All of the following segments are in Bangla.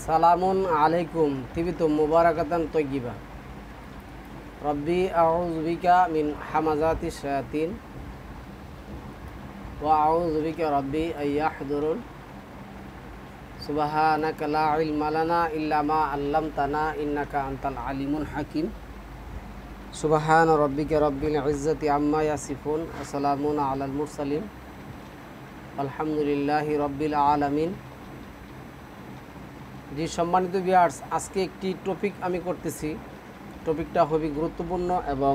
সালামুন আলাইকুম তিবিতু মুবারাকাতান তয়্যিবা। রব্বি আউযু বিকা মিন হামাযাতিশ শায়াতিন ওয়া আউযু বিকা রব্বি আইয়াহদুরুন। সুবহানাকা লা ইলমা লানা ইল্লা মা আল্লামতানা ইন্নাকা আনতাল আলিমুল হাকিম। সুবহান রব্বিকা রব্বিল ইজ্জাতি আম্মা ইয়াসিফুন ওয়া সালামুন আলাল মুরসালিন আলহামদুলিল্লাহি রব্বিল আলামিন। জি সম্মানিত ভিউয়ার্স, আজকে একটি টপিক আমি করতেছি। টপিকটা খুবই গুরুত্বপূর্ণ এবং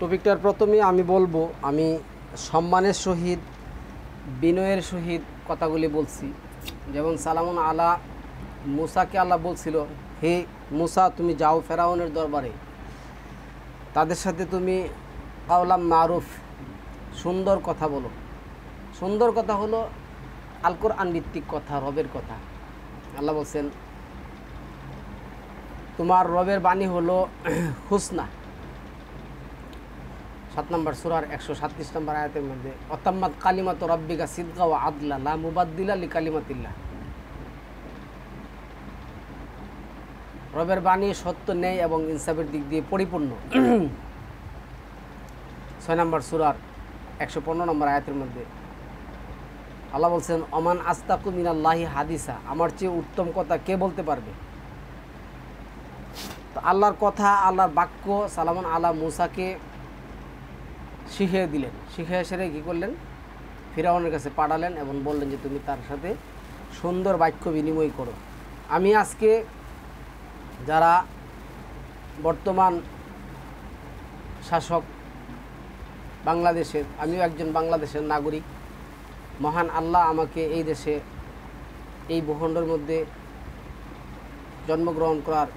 টপিকটার প্রথমে আমি বলবো, আমি সম্মানের সহিত বিনয়ের সহিত কথাগুলি বলছি। যেমন সালামুন আলা মুসাকে আল্লাহ বলছিল, হে মুসা তুমি যাও ফেরাউনের দরবারে, তাদের সাথে তুমি কাওলাম মারুফ সুন্দর কথা বলো। সুন্দর কথা হলো আল কোরআন ভিত্তিক কথা, রবের কথা। আল্লাহ বলছেন তোমার রবের বাণী হলো হুসনা। 7 নম্বর সূরার 137 নম্বর আয়াতের মধ্যে অতাম্মাত কালিমাতু রাব্বিকা সিদকা ওয়া আদলা লা মুবাদ্দিলা লিকালিমাতিল্লাহ। রবের বাণী সত্য, ন্যায় এবং ইনসাফের দিক দিয়ে পরিপূর্ণ। 6 নম্বর সূরার 115 নম্বর আয়াতের মধ্যে আল্লাহ বলছেন ওমান আস্তাকু মিনাল্লাহি হাদিসা, আমার চেয়ে উত্তম কথা কে বলতে পারবে। তো আল্লাহর কথা, আল্লাহর বাক্য সালামুন আলা মুসাকে শিখিয়ে দিলেন। শিখিয়ে সেরে কী করলেন, ফিরাউনের কাছে পাঠালেন এবং বললেন যে তুমি তার সাথে সুন্দর বাক্য বিনিময় করো। আমি আজকে যারা বর্তমান শাসক বাংলাদেশের, আমিও একজন বাংলাদেশের নাগরিক। মহান আল্লাহ আমাকে এই দেশে, এই ভূখণ্ডের মধ্যে জন্মগ্রহণ করার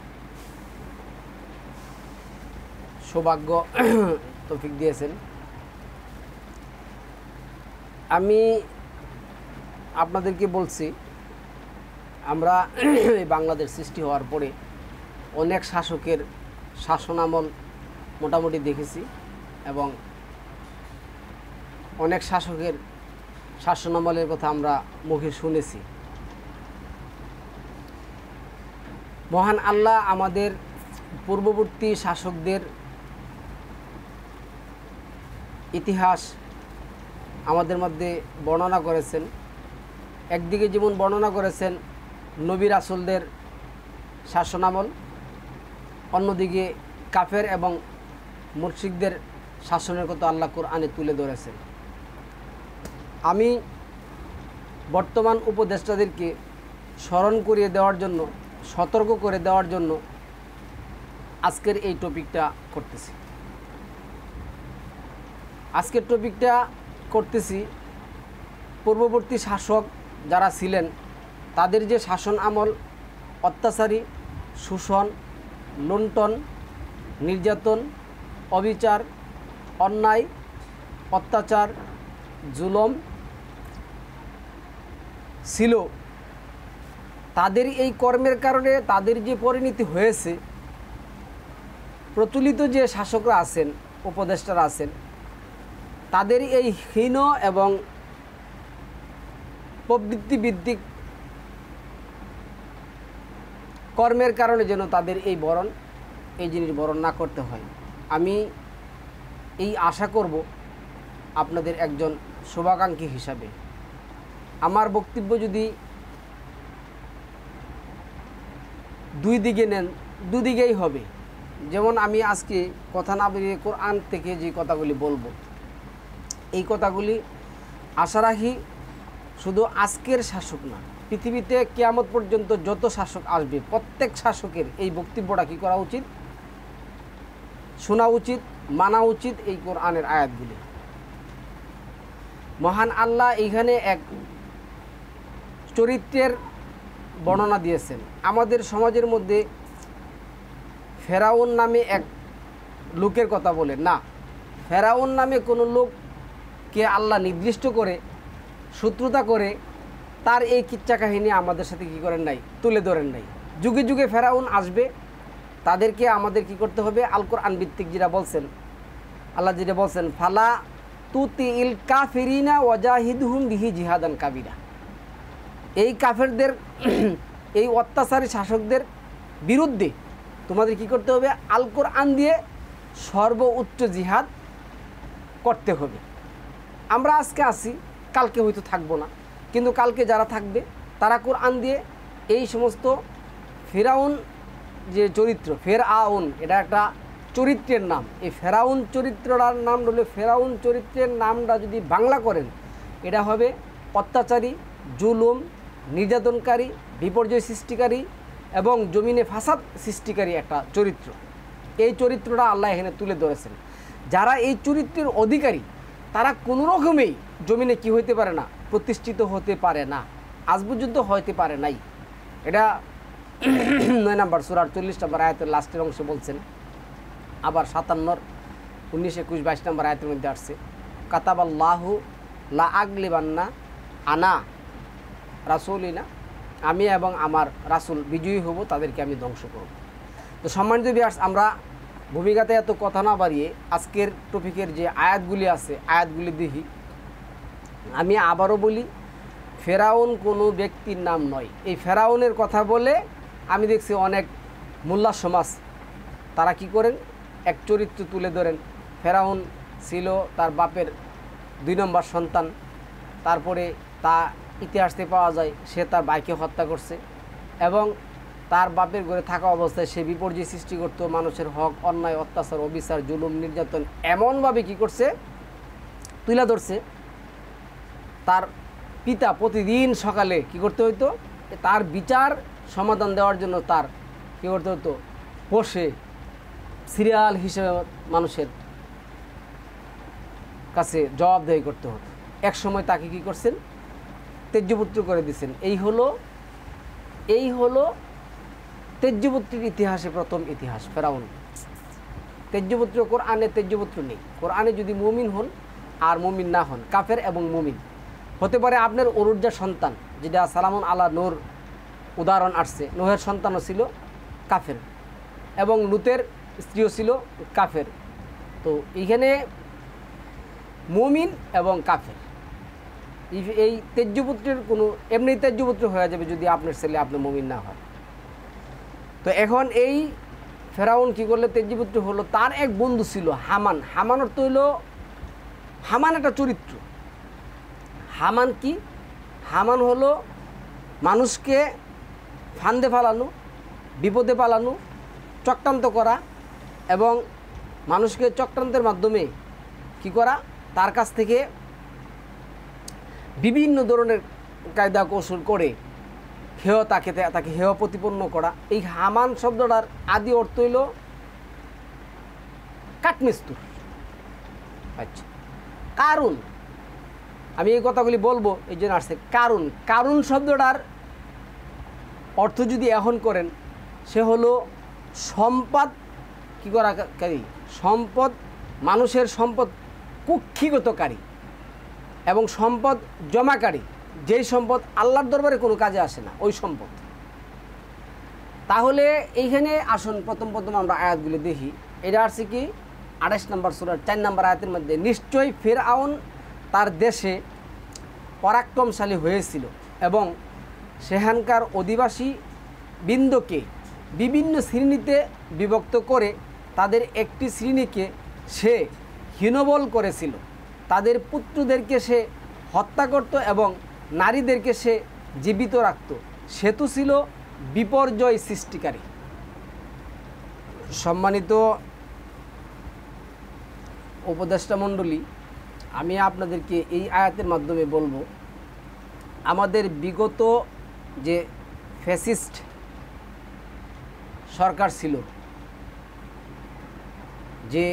সৌভাগ্য তৌফিক দিয়েছেন। আমি আপনাদেরকে বলছি, আমরা এই বাংলাদেশ সৃষ্টি হওয়ার পরে অনেক শাসকের শাসনামল মোটামুটি দেখেছি এবং অনেক শাসকের শাসনামলের কথা আমরা মুখে শুনেছি। মহান আল্লাহ আমাদের পূর্ববর্তী শাসকদের ইতিহাস আমাদের মধ্যে বর্ণনা করেছেন। একদিকে যেমন বর্ণনা করেছেন নবী রাসূলদের শাসনামল, অন্যদিকে কাফের এবং মুশরিকদের শাসনের কথা আল্লাহ কোরআনে তুলে ধরেছেন। আমি বর্তমান উপদেষ্টাদেরকে স্মরণ করিয়ে দেওয়ার জন্য, সতর্ক করে দেওয়ার জন্য আজকের এই টপিকটা করতেছি। আজকের টপিকটা করতেছি পূর্ববর্তী শাসক যারা ছিলেন তাদের যে শাসন আমল, অত্যাচারী, শোষণ, লুণ্ঠন, নির্যাতন, অবিচার, অন্যায়, অত্যাচার, জুলম ছিল, তাদের এই কর্মের কারণে তাদের যে পরিণতি হয়েছে, প্রচলিত যে শাসকরা আছেন, উপদেষ্টারা আছেন, তাদের এই হীন এবং প্রবৃত্তিভিত্তিক কর্মের কারণে যেন তাদের এই জিনিস বরণ না করতে হয়। আমি এই আশা করব আপনাদের একজন শুভাকাঙ্ক্ষী হিসাবে। আমার বক্তব্য যদি দুই দিকে নেন, দুদিকেই হবে। যেমন আমি আজকে কথা না বেরিয়ে কোরআন থেকে যে কথাগুলি বলবো, এই কথাগুলি আশা রাখি শুধু আজকের শাসক না, পৃথিবীতে কিয়ামত পর্যন্ত যত শাসক আসবে প্রত্যেক শাসকের এই বক্তব্যটা কী করা উচিত, শোনা উচিত, মানা উচিত এই কোরআনের আয়াতগুলি। মহান আল্লাহ এইখানে এক চরিত্রের বর্ণনা দিয়েছেন। আমাদের সমাজের মধ্যে ফেরাউন নামে এক লোকের কথা বলেন না, ফেরাউন নামে কোনো লোককে আল্লাহ নির্দিষ্ট করে শত্রুতা করে তার এই কিচ্ছা কাহিনী আমাদের সাথে কী করেন নাই, তুলে ধরেন নাই। যুগে যুগে ফেরাউন আসবে, তাদেরকে আমাদের কি করতে হবে, আল কোরআন ভিত্তিক যেটা বলছেন, আল্লাহ যেটা বলছেন ফালা তুতিল কাফিরিনা ওয়াজাহিদহুম বিহি জিহাদান কাবিরা, এই কাফেরদের এই অত্যাচারী শাসকদের বিরুদ্ধে তোমাদের কি করতে হবে? আল কোরআন দিয়ে সর্বোচ্চ জিহাদ করতে হবে। আমরা আজকে আসি, কালকে হয়তো থাকবো না, কিন্তু কালকে যারা থাকবে তারা কোরআন দিয়ে এই সমস্ত ফেরাউন যে চরিত্র, ফেরআউন এটা একটা চরিত্রের নাম, এই ফেরাউন চরিত্রটার নাম হলো, ফেরাউন চরিত্রের নামটা যদি বাংলা করেন এটা হবে অত্যাচারী, জুলুম, নির্যাতনকারী, বিপর্যয় সৃষ্টিকারী এবং জমিনে ফাসাদ সৃষ্টিকারী একটা চরিত্র। এই চরিত্রটা আল্লাহ এখানে তুলে ধরেছেন। যারা এই চরিত্রের অধিকারী তারা কোনো রকমেই জমিনে কি হইতে পারে না, প্রতিষ্ঠিত হতে পারে না, আজ পর্যন্ত হইতে পারে নাই। এটা 9 নম্বর সূরার 40 নম্বর আয়াতের লাস্টের অংশে বলছেন। আবার 57, 19, 21, 22 নম্বর আয়াতের মধ্যে আসছে, কাতাবাল্লাহু লা আগলিবান্না আনা রাসূলিনা, আমি এবং আমার রাসূল বিজয়ী হব, তাদেরকে আমি ধ্বংস করব। তো সম্মানিত ভিউয়ার্স, আমরা ভূমিকাতে এত কথা না বাড়িয়ে আজকের টপিকের যে আয়াতগুলি আছে আয়াতগুলি দেখি। আমি আবারও বলি, ফেরাউন কোনো ব্যক্তির নাম নয়। এই ফেরাউনের কথা বলে আমি দেখছি অনেক মোল্লা সমাজ তারা কি করেন, এক চরিত্র তুলে ধরেন। ফেরাউন ছিল তার বাপের 2 নম্বর সন্তান, তারপরে তা ইতিহাসে পাওয়া যায় সে তার ভাইকে হত্যা করছে এবং তার বাপের ঘরে থাকা অবস্থায় সে বিপর্যয় সৃষ্টি করত, মানুষের হক, অন্যায়, অত্যাচার, অবিচার, জুলুম, নির্যাতন এমনভাবে কি করছে তুলে ধরছে। তার পিতা প্রতিদিন সকালে কি করতে হইতো, তার বিচার সমাধান দেওয়ার জন্য তার কী করতে হতো, বসে সিরিয়াল হিসেবে মানুষের কাছে জবাবদেহি করতে হতো। এক সময় তাকে কি করছেন, তেজ্যপুত্র করে দিয়েছেন। এই হলো তেজ্যপুত্রের ইতিহাসে প্রথম ইতিহাস ফেরাউন। তেজ্যপুত্র, কোরআনে তেজ্যপুত্র নেই। কোরআনে যদি মুমিন হন আর মুমিন না হন, কাফের এবং মুমিন হতে পারে। আপনার অরুজ্জা সন্তান, যেটা সালামুন আলা নূর উদাহরণ আসছে, নোহের সন্তানও ছিল কাফের এবং লুতের স্ত্রীও ছিল কাফের। তো এইখানে মুমিন এবং কাফের, এই তেজ্যপুত্রের কোনো এমনি তেজ্যপুত্র হয়ে যাবে যদি আপনার ছেলে আপনার মুমিন না হয়। তো এখন এই ফেরাউন কি করলে তেজ্যপুত্র হলো, তার এক বন্ধু ছিল হামান। হামান অর্থ হইল, হামান একটা চরিত্র। হামান কি? হামান হলো মানুষকে ফান্দে ফালানো, বিপদে পালানো, চক্রান্ত করা এবং মানুষকে চক্রান্তের মাধ্যমে কি করা, তার কাছ থেকে বিভিন্ন ধরনের কায়দা কৌশল করে তাকে হেয় প্রতিপন্ন করা। এই হামান শব্দটার আদি অর্থ হইল কাঠমিস্তুর। আচ্ছা, কারুন, আমি এই কথাগুলি বলবো এই জন্য আসছে। কারুন শব্দটার অর্থ যদি এখন করেন, সে হলো সম্পদ কি করাকারী, সম্পদ, মানুষের সম্পদ কুক্ষিগতকারী এবং সম্পদ জমাকারী, যেই সম্পদ আল্লাহর দরবারে কোনো কাজে আসে না, ওই সম্পদ। তাহলে এইখানে আসুন প্রথম আমরা আয়াতগুলি দেখি। এটা আসছে কি 28 নম্বর সূরার 4 নম্বর আয়াতের মধ্যে, নিশ্চয়ই ফিরআউন তার দেশে পরাক্রমশালী হয়েছিল এবং সেখানকার অধিবাসী বৃন্দকে বিভিন্ন শ্রেণীতে বিভক্ত করে তাদের একটি শ্রেণীকে সে হীনবল করেছিল। তাদের পুত্রদেরকে সে হত্যা করত এবং নারীদেরকে সে জীবিত রাখত। সেতু ছিল বিপর্যয় সৃষ্টিকারী। সম্মানিত উপদেষ্টা মণ্ডলী, আমি আপনাদেরকে এই আয়াতের মাধ্যমে বলবো, আমাদের বিগত যে ফ্যাসিস্ট সরকার ছিল, যে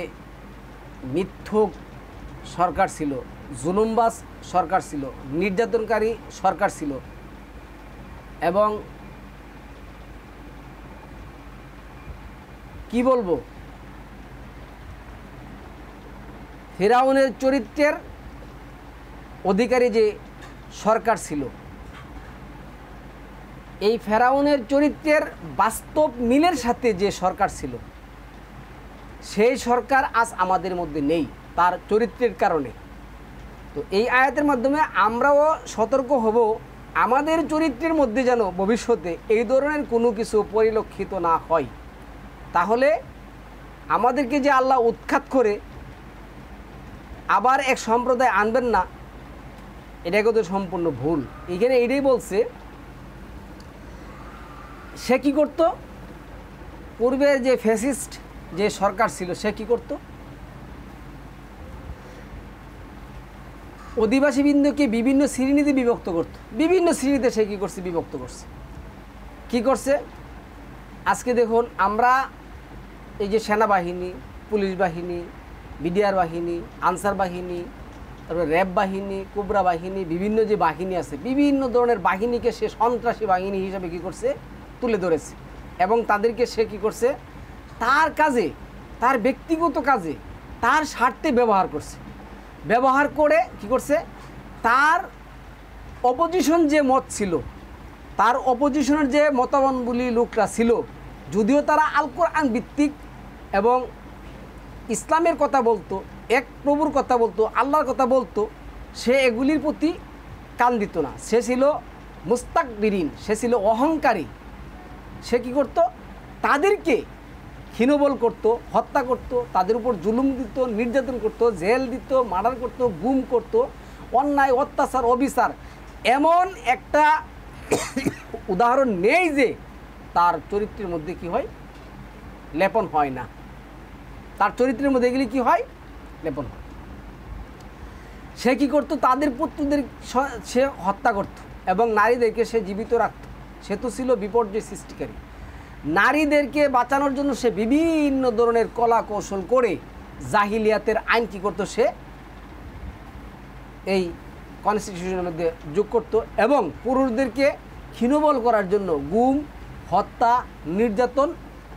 মিথ্যুক সরকার ছিল, জুলুমবাজ সরকার ছিল, নির্যাতনকারী সরকার ছিল এবং কি বলবো, ফিরআউনের চরিত্রের অধিকারী যে সরকার ছিল, এই ফেরাউনের চরিত্রের বাস্তব মিলের সাথে যে সরকার ছিল, সেই সরকার আজ আমাদের মধ্যে নেই তার চরিত্রের কারণে। তো এই আয়াতের মাধ্যমে আমরাও সতর্ক হব, আমাদের চরিত্রের মধ্যে যেন ভবিষ্যতে এই ধরনের কোনো কিছু পরিলক্ষিত না হয়, তাহলে আমাদেরকে যে আল্লাহ উৎখাত করে আবার এক সম্প্রদায় আনবেন না, এটা কিন্তু সম্পূর্ণ ভুল। এখানে এটাই বলছে, সে কী করতো, পূর্বের যে ফ্যাসিস্ট যে সরকার ছিল সে কী করতো, অধিবাসী বৃন্দকে বিভিন্ন শ্রেণীতে বিভক্ত করত, বিভিন্ন শ্রেণীতে সে কী করছে, বিভক্ত করছে। কি করছে, আজকে দেখুন আমরা এই যে সেনাবাহিনী, পুলিশ বাহিনী, বিডিআর বাহিনী, আনসার বাহিনী, তারপরে র্যাব বাহিনী, কোবরা বাহিনী, বিভিন্ন যে বাহিনী আছে, বিভিন্ন ধরনের বাহিনীকে সে সন্ত্রাসী বাহিনী হিসাবে কী করছে, তুলে ধরেছে। এবং তাদেরকে সে কী করছে, তার কাজে, তার ব্যক্তিগত কাজে, তার স্বার্থে ব্যবহার করছে। ব্যবহার করে কি করছে, তার অপোজিশন যে মত ছিল, তার অপোজিশনের যে মতামতগুলি লোকরা ছিল, যদিও তারা আল কোরআন ভিত্তিক এবং ইসলামের কথা বলতো, এক প্রভুর কথা বলতো, আল্লাহর কথা বলতো, সে এগুলির প্রতি কান দিত না। সে ছিল মুস্তাকবিরিন, সে ছিল অহংকারী। সে কী করতো, তাদেরকে হীনবল করত, হত্যা করত, তাদের উপর জুলুম দিত, নির্যাতন করত, জেল দিত, মার্ডার করত, গুম করত, অন্যায় অত্যাচার অবিচার এমন একটা উদাহরণ নেই যে তার চরিত্রের মধ্যে কি হয়, লেপন হয় না। তার চরিত্রের মধ্যে এগুলি কি হয়, লেপন হয়। সে কী করতো, তাদের পুত্রদের সে হত্যা করত এবং নারীদেরকে সে জীবিত রাখত। সে তো ছিল বিপর্যয় সৃষ্টিকারী। নারীদেরকে বাঁচানোর জন্য সে বিভিন্ন ধরনের কলা কৌশল করে জাহিলিয়াতের আইন কী করতো, সে এই কনস্টিটিউশনের মধ্যে যোগ করত এবং পুরুষদেরকে ক্ষীণবল করার জন্য গুম, হত্যা, নির্যাতন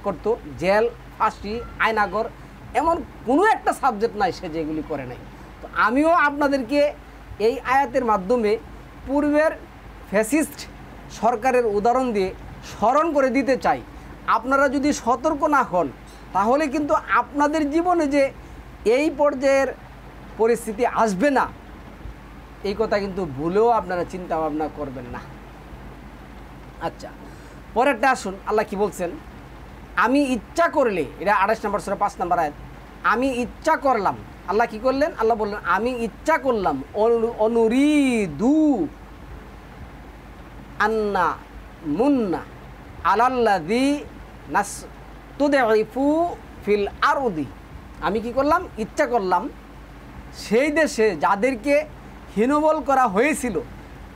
করত, জেল, ফাঁসি, আয়নাগর, এমন কোনো একটা সাবজেক্ট নাই সে যেগুলি করে নাই। তো আমিও আপনাদেরকে এই আয়াতের মাধ্যমে পূর্বের ফ্যাসিস্ট সরকারের উদাহরণ দিয়ে স্মরণ করে দিতে চাই। আপনারা যদি সতর্ক না হন তাহলে কিন্তু আপনাদের জীবনে যে এই পর্যায়ের পরিস্থিতি আসবে না, এই কথা কিন্তু ভুলেও আপনারা চিন্তা ভাবনা করবেন না। আচ্ছা, পরেরটা আসুন, আল্লাহ কি বলছেন, আমি ইচ্ছা করলে, এটা 28 নম্বর সূরা 5 নম্বর আয়াত, আমি ইচ্ছা করলাম। আল্লাহ কি করলেন, আল্লাহ বললেন আমি ইচ্ছা করলাম, অনুরিদু আন্না মুন্না আলাল্লাযী নাসতুদঈফু ফিল আরদি, আমি কি করলাম, ইচ্ছা করলাম সেই দেশে যাদেরকে হীনবল করা হয়েছিল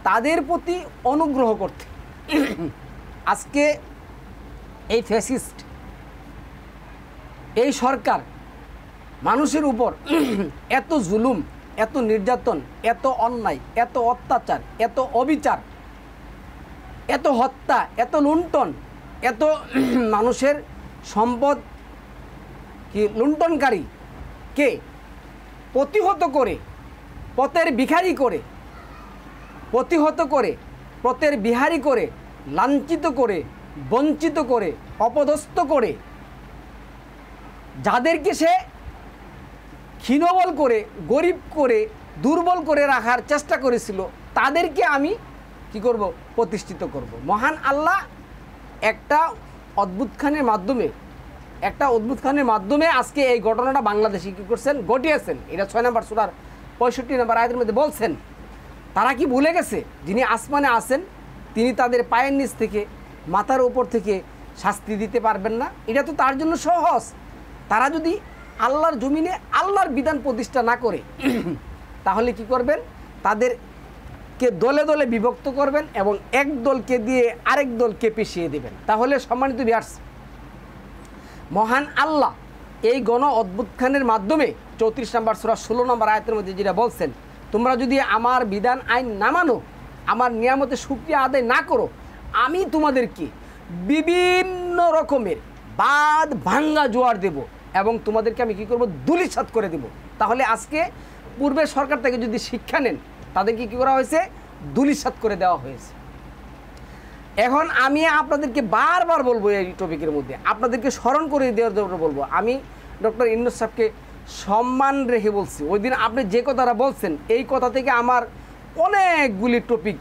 তাদের প্রতি অনুগ্রহ করতে। আজকে এই ফ্যাসিস্ট এই সরকার মানুষের উপর এত জুলুম, এত নির্যাতন, এত অন্যায়, এত অত্যাচার, এত অবিচার, এত হত্যা, এত লুণ্ঠন, এত মানুষের সম্পদ কি লুণ্ঠনকারী কে প্রতিহত করে, পথের ভিখারি করে, প্রতিহত করে, পথের বিহারি করে, লাঞ্ছিত করে, বঞ্চিত করে, অপদস্থ করে, যাদেরকে সে ক্ষীণবল করে, গরিব করে, দুর্বল করে রাখার চেষ্টা করেছিল, তাদেরকে আমি কি করব, প্রতিষ্ঠিত করব। মহান আল্লাহ একটা অদ্ভুতখানের মাধ্যমে আজকে এই ঘটনাটা বাংলাদেশে কী করছেন, ঘটিয়েছেন। এটা 6 নম্বর সূরার 65 নম্বর আয়াতের মধ্যে বলছেন। তারা কি ভুলে গেছে যিনি আসমানে আছেন তিনি তাদের পায়ের নিচ থেকে, মাথার উপর থেকে শাস্তি দিতে পারবেন না? এটা তো তার জন্য সহজ। তারা যদি আল্লাহর জমিনে আল্লাহর বিধান প্রতিষ্ঠা না করে তাহলে কি করবেন, তাদেরকে দলে দলে বিভক্ত করবেন এবং এক দলকে দিয়ে আরেক দলকে পিছিয়ে দেবেন। তাহলে সম্মানিত ভিউয়ার্স, মহান আল্লাহ এই গণ অদ্ভুতখানের মাধ্যমে 34 নম্বর সূরা 16 নম্বর আয়াতের মধ্যে যেটা বলছেন, তোমরা যদি আমার বিধান আইন না মানো, আমার নিয়ামতের শুকরিয়া আদায় না করো, আমি তোমাদেরকে বিভিন্ন রকমের বাদ ভাঙ্গা জোয়ার দেব এবং তোমাদেরকে আমি কী করবো, ধূলিসাৎ করে দেব। তাহলে আজকে পূর্বের সরকার থেকে যদি শিক্ষা নেন, তাদেরকে কী করা হয়েছে, ধূলিসাৎ করে দেওয়া হয়েছে। এখন আমি আপনাদেরকে বারবার বলবো, এই টপিকের মধ্যে আপনাদেরকে স্মরণ করে দেওয়ার জন্য বলবো, আমি ডক্টর ইউনূস সাহেবকে সম্মান রেখে বলছি। ওই দিন আপনি যে কথাটা বলছেন এই কথা থেকে আমার অনেকগুলি টপিক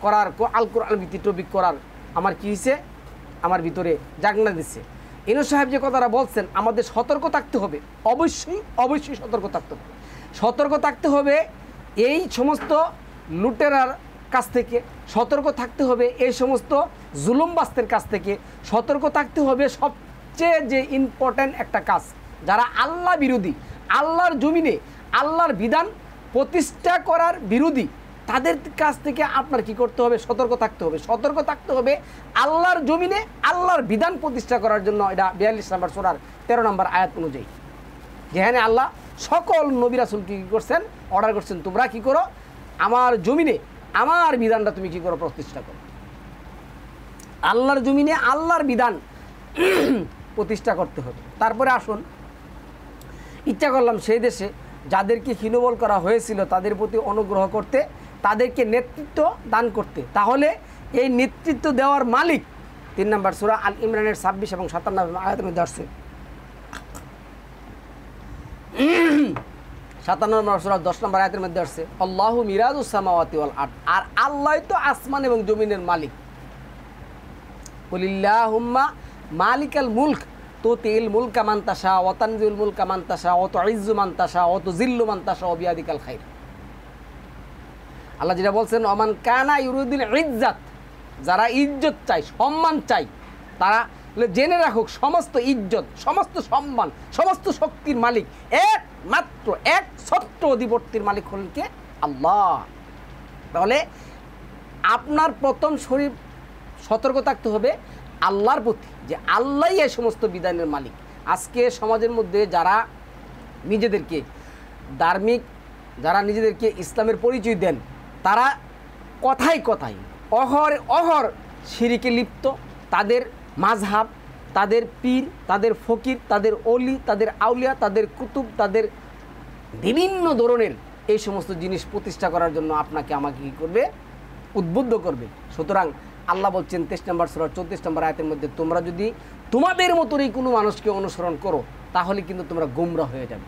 করার আল কোরআন ভিত্তিক টপিক করার আমার কী হয়েছে, আমার ভিতরে জাগনা দিচ্ছে। ইনু সাহেব যে কথাটা বলছেন, আমাদের সতর্ক থাকতে হবে, অবশ্যই সতর্ক থাকতে হবে। সতর্ক থাকতে হবে এই সমস্ত লুটেরার কাছ থেকে, সতর্ক থাকতে হবে এই সমস্ত জুলুমবাস্তের কাছ থেকে, সতর্ক থাকতে হবে সবচেয়ে যে ইম্পর্ট্যান্ট একটা কাজ, যারা আল্লাহ বিরোধী, আল্লাহর জমিনে আল্লাহর বিধান প্রতিষ্ঠা করার বিরোধী, তাদের কাছ থেকে আপনার কি করতে হবে, সতর্ক থাকতে হবে। সতর্ক থাকতে হবে আল্লাহর জমিনে আল্লাহর বিধান প্রতিষ্ঠা করার জন্য। এটা 42 নম্বর সূরার 13 নম্বর আয়াত অনুযায়ী, যেখানে আল্লাহ সকল নবী রাসূলকে কী করছেন, অর্ডার করছেন, তোমরা কি করো, আমার জমিনে আমার বিধানটা তুমি কি করো, প্রতিষ্ঠা করো। আল্লাহর জমিনে আল্লাহর বিধান প্রতিষ্ঠা করতে হবে। তারপরে আসুন, ইচ্ছা করলাম সেই দেশে যাদেরকে হীনবল করা হয়েছিল তাদের প্রতি অনুগ্রহ করতে, তাদেরকে নেতৃত্ব দান করতে। তাহলে এই নেতৃত্ব দেওয়ার মালিক 3 নম্বর সূরা আল ইমরানের 26 এবং 57 আয়াতের মধ্যে আসছে। 57 নম্বর সূরা 10 নম্বর আয়াতের মধ্যে আসছে, আল্লাহু মিরাজুস সামাওয়াতি ওয়াল আরদ, আর আল্লাহ তো আসমান এবং জমিনের মালিক। কুলিল্লাহুম্মা মালিকাল মুলক তুতিল মুলকা মান তাশা ওয়া তানজিউল মুলকা মান তাশা ওয়া তুইজ্জু মান তাশা ওয়া তুযিল্লু মান তাশা ওয়া বিয়াদিকাল খাইর। আল্লাহ যেটা বলছেন, ওমান কানা ইউরিদুল ইজ্জাত, যারা ইজ্জত চায়, সম্মান চায়, তারা জেনে রাখুক সমস্ত ইজ্জত, সমস্ত সম্মান, সমস্ত শক্তির মালিক একমাত্র এক সত্য অধিপতির মালিক হলেন কে? আল্লাহ। তাহলে আপনার প্রথম শরীর সতর্ক থাকতে হবে আল্লাহর প্রতি, যে আল্লাহই এই সমস্ত বিধানের মালিক। আজকে সমাজের মধ্যে যারা নিজেদেরকে ধার্মিক, যারা নিজেদেরকে ইসলামের পরিচয় দেন, তারা কথায় কথায় অহর শিরিকে লিপ্ত। তাদের মাযহাব, তাদের পীর, তাদের ফকির, তাদের অলি, তাদের আউলিয়া, তাদের কুতুব, তাদের বিভিন্ন ধরনের এই সমস্ত জিনিস প্রতিষ্ঠা করার জন্য আপনাকে আমাকে কী করবে, উদ্বুদ্ধ করবে। সুতরাং আল্লাহ বলছেন 23 নম্বর সূরা 34 নম্বর আয়াতের মধ্যে, তোমরা যদি তোমাদের মতোই কোনো মানুষকে অনুসরণ করো তাহলে কিন্তু তোমরা গোমরা হয়ে যাবে।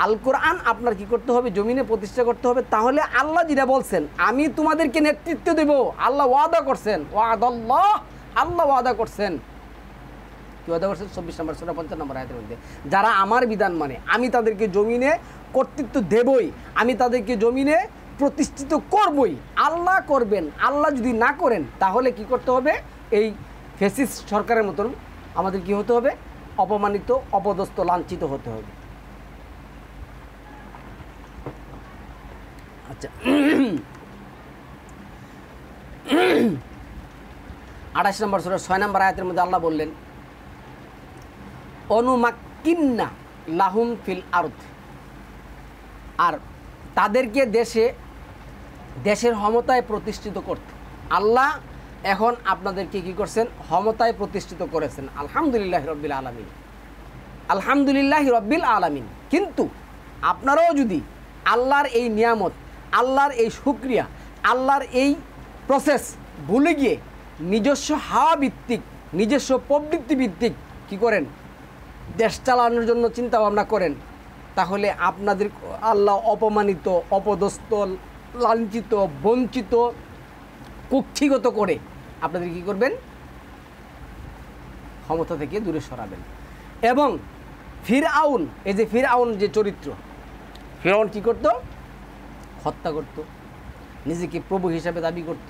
আল কোরআন আপনার কি করতে হবে, জমিনে প্রতিষ্ঠা করতে হবে। তাহলে আল্লাহ যেটা বলছেন, আমি তোমাদেরকে নেতৃত্ব দেব, আল্লাহ ওয়াদা করছেন, ওয়াদাল্লাহ, আল্লাহ ওয়াদা করছেন। কি ওয়াদা করছেন? 24 নম্বর সূরা 50 নম্বর আয়াতের মধ্যে, যারা আমার বিধান মানে আমি তাদেরকে জমিনে কর্তৃত্ব দেবই, আমি তাদেরকে জমিনে প্রতিষ্ঠিত করবই। আল্লাহ করবেন, আল্লাহ যদি না করেন তাহলে কি করতে হবে, এই ফ্যাসিস্ট সরকারের মতন আমাদের কি হতে হবে, অপমানিত, অপদস্থ, লাঞ্ছিত হতে হবে। আচ্ছা, 28 নম্বর সূরা 6 নম্বর আয়াতের মধ্যে আল্লাহ বললেন, অনুমাক্কিন্না লাহুম ফিল আরদ, আর তাদেরকে দেশের ক্ষমতায় প্রতিষ্ঠিত করতে। আল্লাহ এখন আপনাদেরকে কি করছেন, ক্ষমতায় প্রতিষ্ঠিত করেছেন। আলহামদুলিল্লাহ রব্বিল আলামিন, আলহামদুলিল্লাহ রব্বিল আলামিন। কিন্তু আপনারাও যদি আল্লাহর এই নিয়ামত, আল্লাহর এই শুকরিয়া, আল্লাহর এই প্রসেস ভুলে গিয়ে নিজস্ব হাওয়া ভিত্তিক, নিজস্ব প্রবৃত্তি ভিত্তিক কী করেন, দেশ চালানোর জন্য চিন্তা ভাবনা করেন, তাহলে আপনাদের আল্লাহ অপমানিত, অপদস্থ, লাঞ্ছিত, বঞ্চিত, কুক্ষিগত করে আপনাদের কী করবেন, ক্ষমতা থেকে দূরে সরাবেন। এবং ফিরআউন, এই যে ফিরআউন যে চরিত্র, ফিরআউন কী করত, হত্যা করত, নিজেকে প্রভু হিসাবে দাবি করত,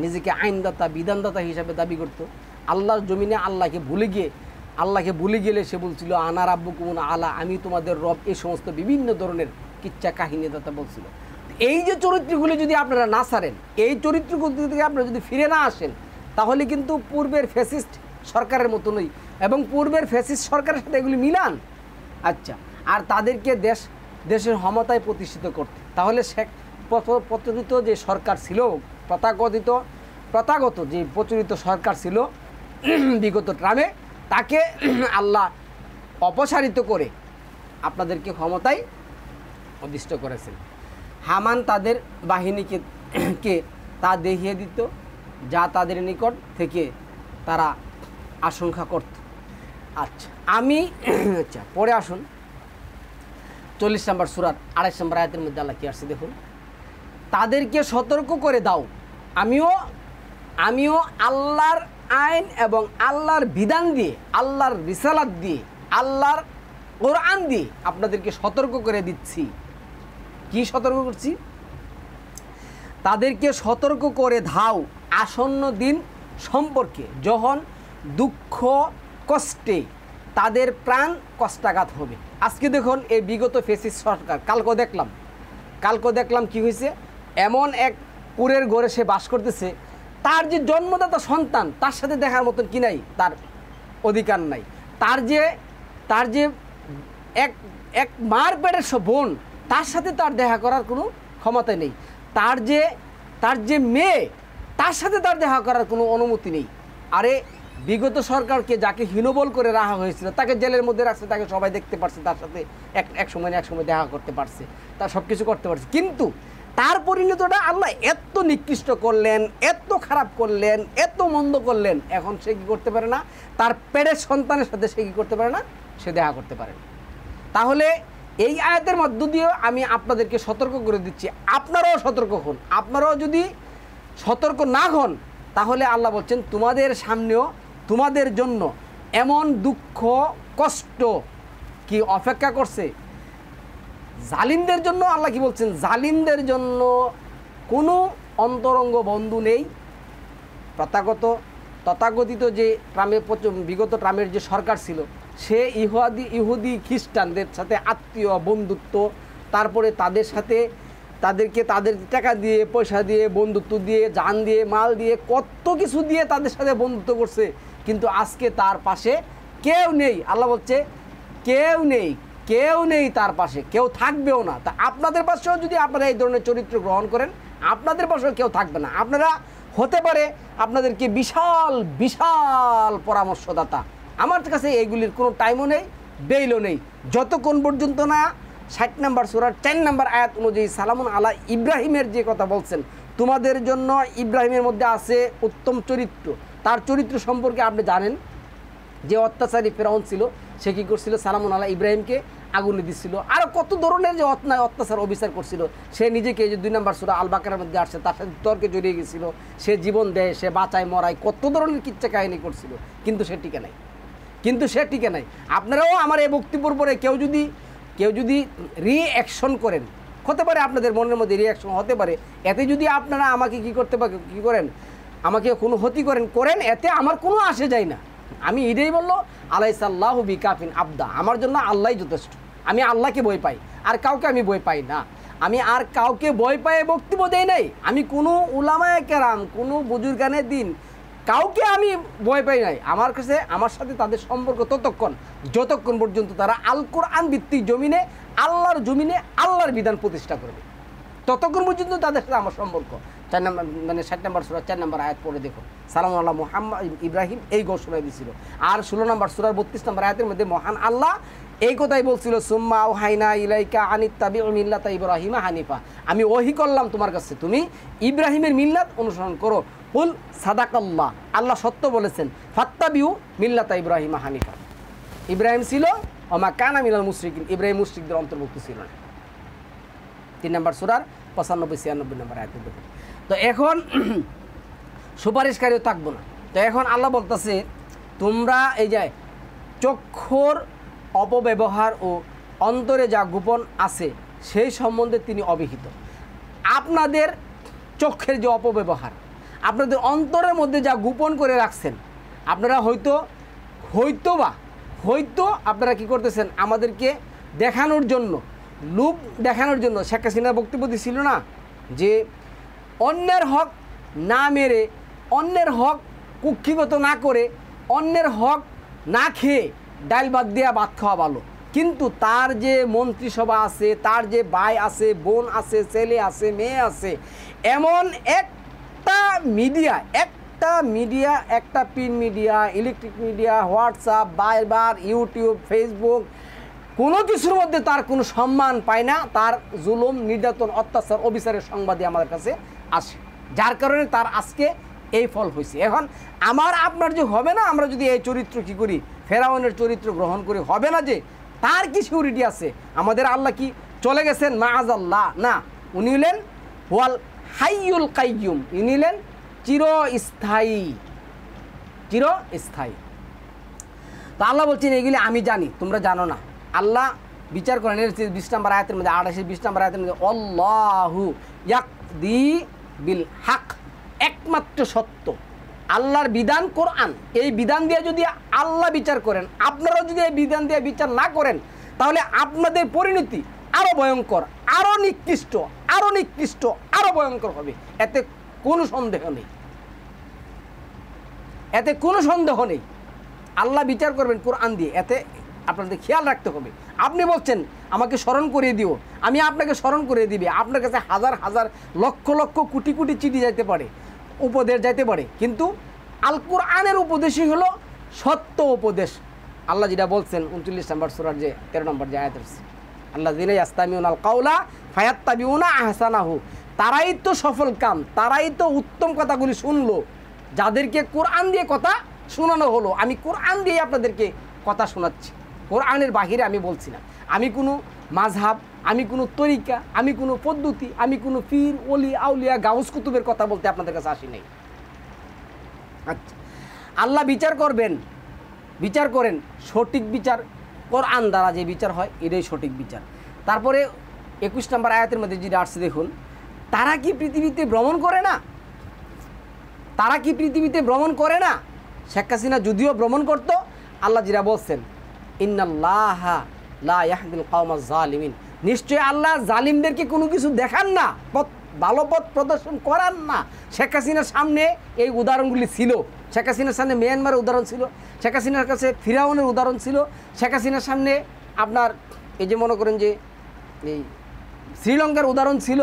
নিজেকে আইনদাতা, বিধানদাতা হিসাবে দাবি করত। আল্লাহর জমিনে আল্লাহকে ভুলে গেলে সে বলছিল আনা রাব্বুকুমুল আলা, আমি তোমাদের রব, এই সমস্ত বিভিন্ন ধরনের কিচ্ছা কাহিনী দাতা বলছিল। এই যে চরিত্রগুলি যদি আপনারা না ছাড়েন, এই চরিত্রগুলি থেকে আপনারা যদি ফিরে না আসেন, তাহলে কিন্তু পূর্বের ফ্যাসিস্ট সরকারের মতনই, এবং পূর্বের ফ্যাসিস্ট সরকারের সাথে এগুলি মিলান। আচ্ছা, আর তাদেরকে দেশের ক্ষমতায় প্রতিষ্ঠিত করতে, তাহলে সে প্রচলিত যে সরকার ছিল, প্রথাগত যে প্রচলিত সরকার ছিল বিগত ট্রামে, তাকে আল্লাহ অপসারিত করে আপনাদেরকে ক্ষমতায় অধিষ্ঠ করেছেন। হামান তাদের বাহিনীকে তা দেখিয়ে দিত, যা তাদের নিকট থেকে তারা আশঙ্কা করত। আচ্ছা, আচ্ছা, পরে আসুন 40 নম্বর সূরার 28 নম্বর আয়াতের মধ্যে আল্লাহ কি আসছে দেখুন, তাদেরকে সতর্ক করে দাও। আমিও আল্লাহর আইন এবং আল্লাহর বিধান দিয়ে, আল্লাহর রিসালাত দিয়ে, আল্লাহর কোরআন দিয়ে আপনাদেরকে সতর্ক করে দিচ্ছি। কি সতর্ক করছি? তাদেরকে সতর্ক করে দাও আসন্ন দিন সম্পর্কে, যখন দুঃখ কষ্টে তাদের প্রাণ কষ্টাঘাত হবে। আজকে দেখুন এই বিগত ফেসিস সরকার, কালকে দেখলাম কি হয়েছে, এমন এক কুরের ঘরে সে বাস করতেছে, তার যে জন্মদাতা সন্তান তার সাথে দেখার মতন কি নাই, তার অধিকার নাই। তার যে এক মার পেটের বোন, তার সাথে তার দেখা করার কোনো ক্ষমতা নেই। তার যে মেয়ে, তার সাথে তার দেখা করার কোনো অনুমতি নেই। আরে বিগত সরকারকে যাকে হীনবল করে রাখা হয়েছিল, তাকে জেলের মধ্যে রাখছে, তাকে সবাই দেখতে পারছে, তার সাথে এক সময় দেখা করতে পারছে, তার সব কিছু করতে পারছে। কিন্তু তার পরিণতটা আল্লাহ এত নিকৃষ্ট করলেন, এত খারাপ করলেন, এত মন্দ করলেন, এখন সে কী করতে পারে না? তার পেটের সন্তানের সাথে সে কী করতে পারে না? সে দেখা করতে পারে না। তাহলে এই আয়াতের মধ্য দিয়েও আমি আপনাদেরকে সতর্ক করে দিচ্ছি, আপনারাও সতর্ক হন। আপনারাও যদি সতর্ক না হন, তাহলে আল্লাহ বলছেন তোমাদের সামনেও তোমাদের জন্য এমন দুঃখ কষ্ট কি অপেক্ষা করছে। জালিমদের জন্য আল্লাহ কি বলছেন? জালিমদের জন্য কোনো অন্তরঙ্গ বন্ধু নেই। তথাকথিত যে বিগত ট্রাম্পের যে সরকার ছিল, সে ইহুদি খ্রিস্টানদের সাথে আত্মীয় বন্ধুত্ব, তারপরে তাদেরকে তাদের টাকা দিয়ে, পয়সা দিয়ে, বন্ধুত্ব দিয়ে, জান দিয়ে, মাল দিয়ে, কত কিছু দিয়ে তাদের সাথে বন্ধুত্ব করছে। কিন্তু আজকে তার পাশে কেউ নেই। আল্লাহ বলছে কেউ নেই তার পাশে, কেউ থাকবেও না। তা আপনাদের পাশেও যদি আপনারা এই ধরনের চরিত্র গ্রহণ করেন, আপনাদের পাশেও কেউ থাকবে না। আপনারা হতে পারে আপনাদেরকে বিশাল পরামর্শদাতা। আমার কাছে এইগুলির কোনো টাইমও নেই, বেইলও নেই, যতক্ষণ পর্যন্ত না 60 নম্বর সূরার 4 নম্বর আয়াত অনুযায়ী সালামুন আলা ইব্রাহিমের যে কথা বলছেন, তোমাদের জন্য ইব্রাহিমের মধ্যে আছে উত্তম চরিত্র। তার চরিত্র সম্পর্কে আপনি জানেন যে অত্যাচারী ফেরাউন ছিল, সে কী করছিল? সালামুন আলা ইব্রাহিমকে আগুনে দিচ্ছিল, আরও কত ধরনের যে অত্যাচার অবিচার করছিল। সে নিজেকে যে 2 নম্বর সূরা আল বাকারার মধ্যে আসছে, তার সাথে তর্কে জড়িয়ে গেছিল, সে জীবন দেয়, সে বাঁচায় মরায়, কত ধরনের কিচ্ছা কাহিনী করছিল, কিন্তু সে টিকে নাই। আপনারাও আমার এই বক্তব্যের পরে কেউ যদি রিঅ্যাকশন করেন, হতে পারে আপনাদের মনের মধ্যে রিঅ্যাকশন হতে পারে, এতে যদি আপনারা আমাকে কী করেন, আমাকে কোনো ক্ষতি করেন, এতে আমার কোনো আসে যায় না। আমি এটাই বললো, আলাইসাল্লাহু বিকাফিন আবদা, আমার জন্য আল্লাহই যথেষ্ট। আমি আল্লাহকে ভয় পাই, আর কাউকে আমি ভয় পাই না। আমি আর কাউকে ভয় পাই বক্তব্য দেই নাই। আমি কোনো উলামায়ে কেরাম, কোনো বুজুর্গানে দিন, কাউকে আমি ভয় পাই নাই। আমার সাথে তাদের সম্পর্ক যতক্ষণ পর্যন্ত তারা আল কোরআন ভিত্তিক জমিনে, আল্লাহর জমিনে আল্লাহর বিধান প্রতিষ্ঠা করবে, ততক্ষণ পর্যন্ত তাদের সাথে আমার সম্পর্ক। 60 নম্বর সূরা 4 নম্বর আয়াত পড়ে দেখো, সালামু আলা মুহাম্মদ ইব্রাহিম এই ঘোষণা দিয়েছিল। আর 16 নম্বর সূরার 32 নম্বর আয়াতের মধ্যে মহান আল্লাহ এই কথাই বলছিল, সুম্মা আওহাইনা ইলাইকা আনিত্তাবিউ মিল্লাতা ইব্রাহিমা হানিফা, আমি ওহী করলাম তোমার কাছে, তুমি ইব্রাহিমের মিল্লাত অনুসরণ করো। কুল সাদাকাল্লাহ, আল্লাহ সত্য বলেছেন, ফাত্তাবিউ মিল্লাতা ইব্রাহিমা হানিফা। ইব্রাহিম ছিল ওমা কানা মিনাল মুশরিকিন, ইব্রাহিম মুশরিকদের অন্তর্ভুক্ত ছিল না। 3 নম্বর সূরার 95-96 নম্বর আয়াতে দেখুন। তো এখন সুপারিশকারীও থাকবো না। তো এখন আল্লাহ বলতেছে, তোমরা এই যে চক্ষুর অপব্যবহার ও অন্তরে যা গোপন আছে সেই সম্বন্ধে তিনি অবিহিত। আপনাদের চক্ষের যে অপব্যবহার, আপনাদের অন্তরের মধ্যে যা গোপন করে রাখছেন, আপনারা হয়তো আপনারা কি করতেছেন, আমাদেরকে দেখানোর জন্য, লোভ দেখানোর জন্য। শেখ হাসিনার বক্তব্য দিছিল না যে অন্যের হক না মেরে, অন্যের হক কুক্ষিগত না করে, অন্যের হক না খেয়ে ডাল বাদ দেওয়া ভাত খাওয়া ভালো। কিন্তু তার যে মন্ত্রিসভা আছে, তার যে ভাই আছে, বোন আছে, ছেলে আছে, মেয়ে আছে, এমন একটা print media, electric media, WhatsApp, বারবার ইউটিউব, ফেসবুক, কোনো কিছুর মধ্যে তার কোনো সম্মান পায় না। তার জুলুম, নির্যাতন, অত্যাচার, অবিচারের সংবাদই আমাদের কাছে আসে, যার কারণে তার আজকে এই ফল হয়েছে। এখন আমার আপনার যে হবে না, আমরা যদি এই চরিত্র কী করি, ফেরাউনের চরিত্র গ্রহণ করি, হবে না যে তার কি সিউরিটি আছে? আমাদের আল্লাহ কি চলে গেছেন? মাআযাল্লাহ, না, উনি হলেন ওয়াল হাইয়ুল কাইয়ুম, ইনি হলেন চিরস্থায়ী, চিরস্থায়ী। তো আল্লাহ বলছেন এগুলি আমি জানি, তোমরা জানো না। আল্লাহ বিচার করেন, এর 20 নম্বর আয়াতের মধ্যে, 28 20 নম্বর আয়াতের মধ্যে, আল্লাহু ইয়াকদি বিল হক, একমাত্র সত্য আল্লাহর বিধান কোরআন। এই বিধান দিয়ে যদি আল্লাহ বিচার করেন, আপনারাও যদি এই বিধান দিয়ে বিচার না করেন, তাহলে আপনাদের পরিণতি আরো ভয়ঙ্কর, আরো নিকৃষ্ট, আরো নিকৃষ্ট, আরো ভয়ঙ্কর হবে। এতে কোনো সন্দেহ নেই, এতে কোনো সন্দেহ নেই। আল্লাহ বিচার করবেন কোরআন দিয়ে, এতে আপনাদের খেয়াল রাখতে হবে। আপনি বলছেন আমাকে স্মরণ করিয়ে দিও, আমি আপনাকে স্মরণ করিয়ে দিবে। আপনার কাছে হাজার হাজার লক্ষ লক্ষ কোটি কোটি চিঠি যাইতে পারে, উপদেশ যাইতে পারে, কিন্তু আল কোরআনের উপদেশই হলো সত্য উপদেশ। আল্লাহ যেটা বলছেন 39 নম্বর সূরার যে 13 নম্বর যে আয়াত আছে, আল্লাহ যিনি ইয়াস্তামিউনাল কাওলা ফায়াত্তাবিউনা আহসানাহু, তারাই তো সফল কাম, তারাই তো উত্তম কথাগুলি শুনলো যাদেরকে কোরআন দিয়ে কথা শোনানো হলো। আমি কোরআন দিয়ে আপনাদেরকে কথা শোনাচ্ছি, কোরআনের বাহিরে আমি বলছি না। আমি কোনো মাযহাব, আমি কোনো তরিকা, আমি কোনো পদ্ধতি, আমি কোনো পীর ওলি আউলিয়া গাউস কুতুবের কথা বলতে আপনাদের কাছে আসি নাই। আচ্ছা, আল্লাহ বিচার করবেন, বিচার করেন, সঠিক বিচার কোরআন দ্বারা যে বিচার হয় এটাই সঠিক বিচার। তারপরে 21 নম্বর আয়াতের মধ্যে যেটা আসছে দেখুন, তারা কি পৃথিবীতে ভ্রমণ করে না? তারা কি পৃথিবীতে ভ্রমণ করে না? শেখ হাসিনা যদিও ভ্রমণ করত, আল্লাহ যেটা বলছেন ইন্নাল্লাহা লা ইয়াহদিল কওমাজ জালিমিন, নিশ্চয়ই আল্লাহ জালিমদেরকে কোনো কিছু দেখান না, ভালো পথ প্রদর্শন করান না। শেখ হাসিনার সামনে এই উদাহরণগুলি ছিল। শেখ হাসিনার সামনে মিয়ানমারের উদাহরণ ছিল, শেখ হাসিনার কাছে ফিরাউনের উদাহরণ ছিল, শেখ হাসিনার সামনে আপনার এই যে মনে করেন যে এই শ্রীলঙ্কার উদাহরণ ছিল,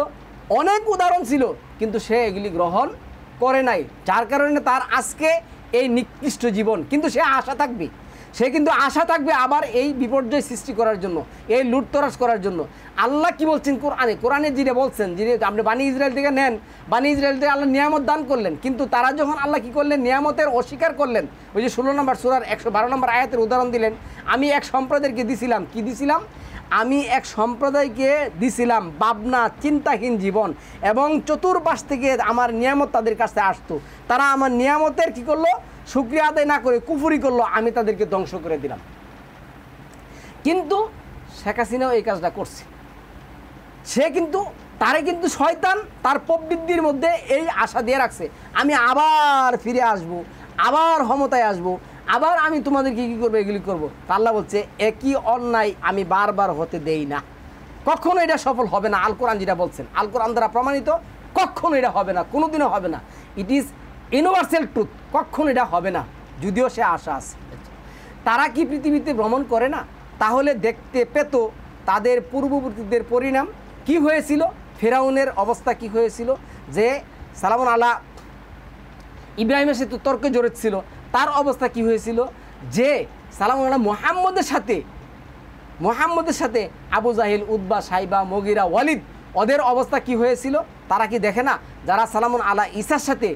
অনেক উদাহরণ ছিল, কিন্তু সে এগুলি গ্রহণ করে নাই, যার কারণে তার আজকে এই নিকৃষ্ট জীবন। কিন্তু সে আশা থাকবে, সে কিন্তু আশা থাকবে আবার এই বিপর্যয় সৃষ্টি করার জন্য, এই লুটতরাজ করার জন্য। আল্লাহ কি বলছেন কোরআনে? কোরআনে যিনি বলছেন, যিনি আপনি বানি ইসরায়েল থেকে নেন, বানি ইসরায়েল থেকে আল্লাহ নিয়ামত দান করলেন, কিন্তু তারা যখন আল্লাহ কি করলেন, নিয়ামতের অস্বীকার করলেন। ওই যে 16 নম্বর সূরার 112 নম্বর আয়াতের উদাহরণ দিলেন, আমি এক সম্প্রদায়কে দিছিলাম, কি দিছিলাম? আমি এক সম্প্রদায়কে দিছিলাম ভাবনা চিন্তাহীন জীবন, এবং চতুর্পাশ থেকে আমার নিয়ামত তাদের কাছে আসতো, তারা আমার নিয়ামতের কি করলো? শুকরিয়া আদায় না করে কুফরি করলো, আমি তাদেরকে ধ্বংস করে দিলাম। কিন্তু শেখ হাসিনাও এই কাজটা করছে। সে কিন্তু তারে কিন্তু শয়তান তার প্রবৃত্তির মধ্যে এই আশা দিয়ে রাখছে, আমি আবার ফিরে আসব, আবার ক্ষমতায় আসব, আবার আমি তোমাদেরকে কী করবো, এগুলি করবো। আল্লাহ বলছে একই অন্যায় আমি বারবার হতে দেই না, কখনো এটা সফল হবে না। আল কোরআন যেটা বলছেন, আল কোরআন দ্বারা প্রমাণিত, কখনো এটা হবে না, কোনোদিনও হবে না। ইট ইজ ইউনিভার্সাল ট্রুথ, কখনো এটা হবে না, যদিও সে আশা আছে। তারা কি পৃথিবীতে ভ্রমণ করে না? তাহলে দেখতে পেত তাদের পূর্ববর্তীদের পরিণাম কি হয়েছিল, ফেরাউনের অবস্থা কি হয়েছিল, যে সালামুন আলা ইব্রাহিমের সাথে তর্কে জড়েছিল, তার অবস্থা কি হয়েছিল, যে সালামুন আলা মুহাম্মদের সাথে আবু জাহিল, উতবা, সাইবা, মগিরা, ওয়ালিদ, ওদের অবস্থা কি হয়েছিল? তারা কি দেখে না? যারা সালামুন আলা ঈসার সাথে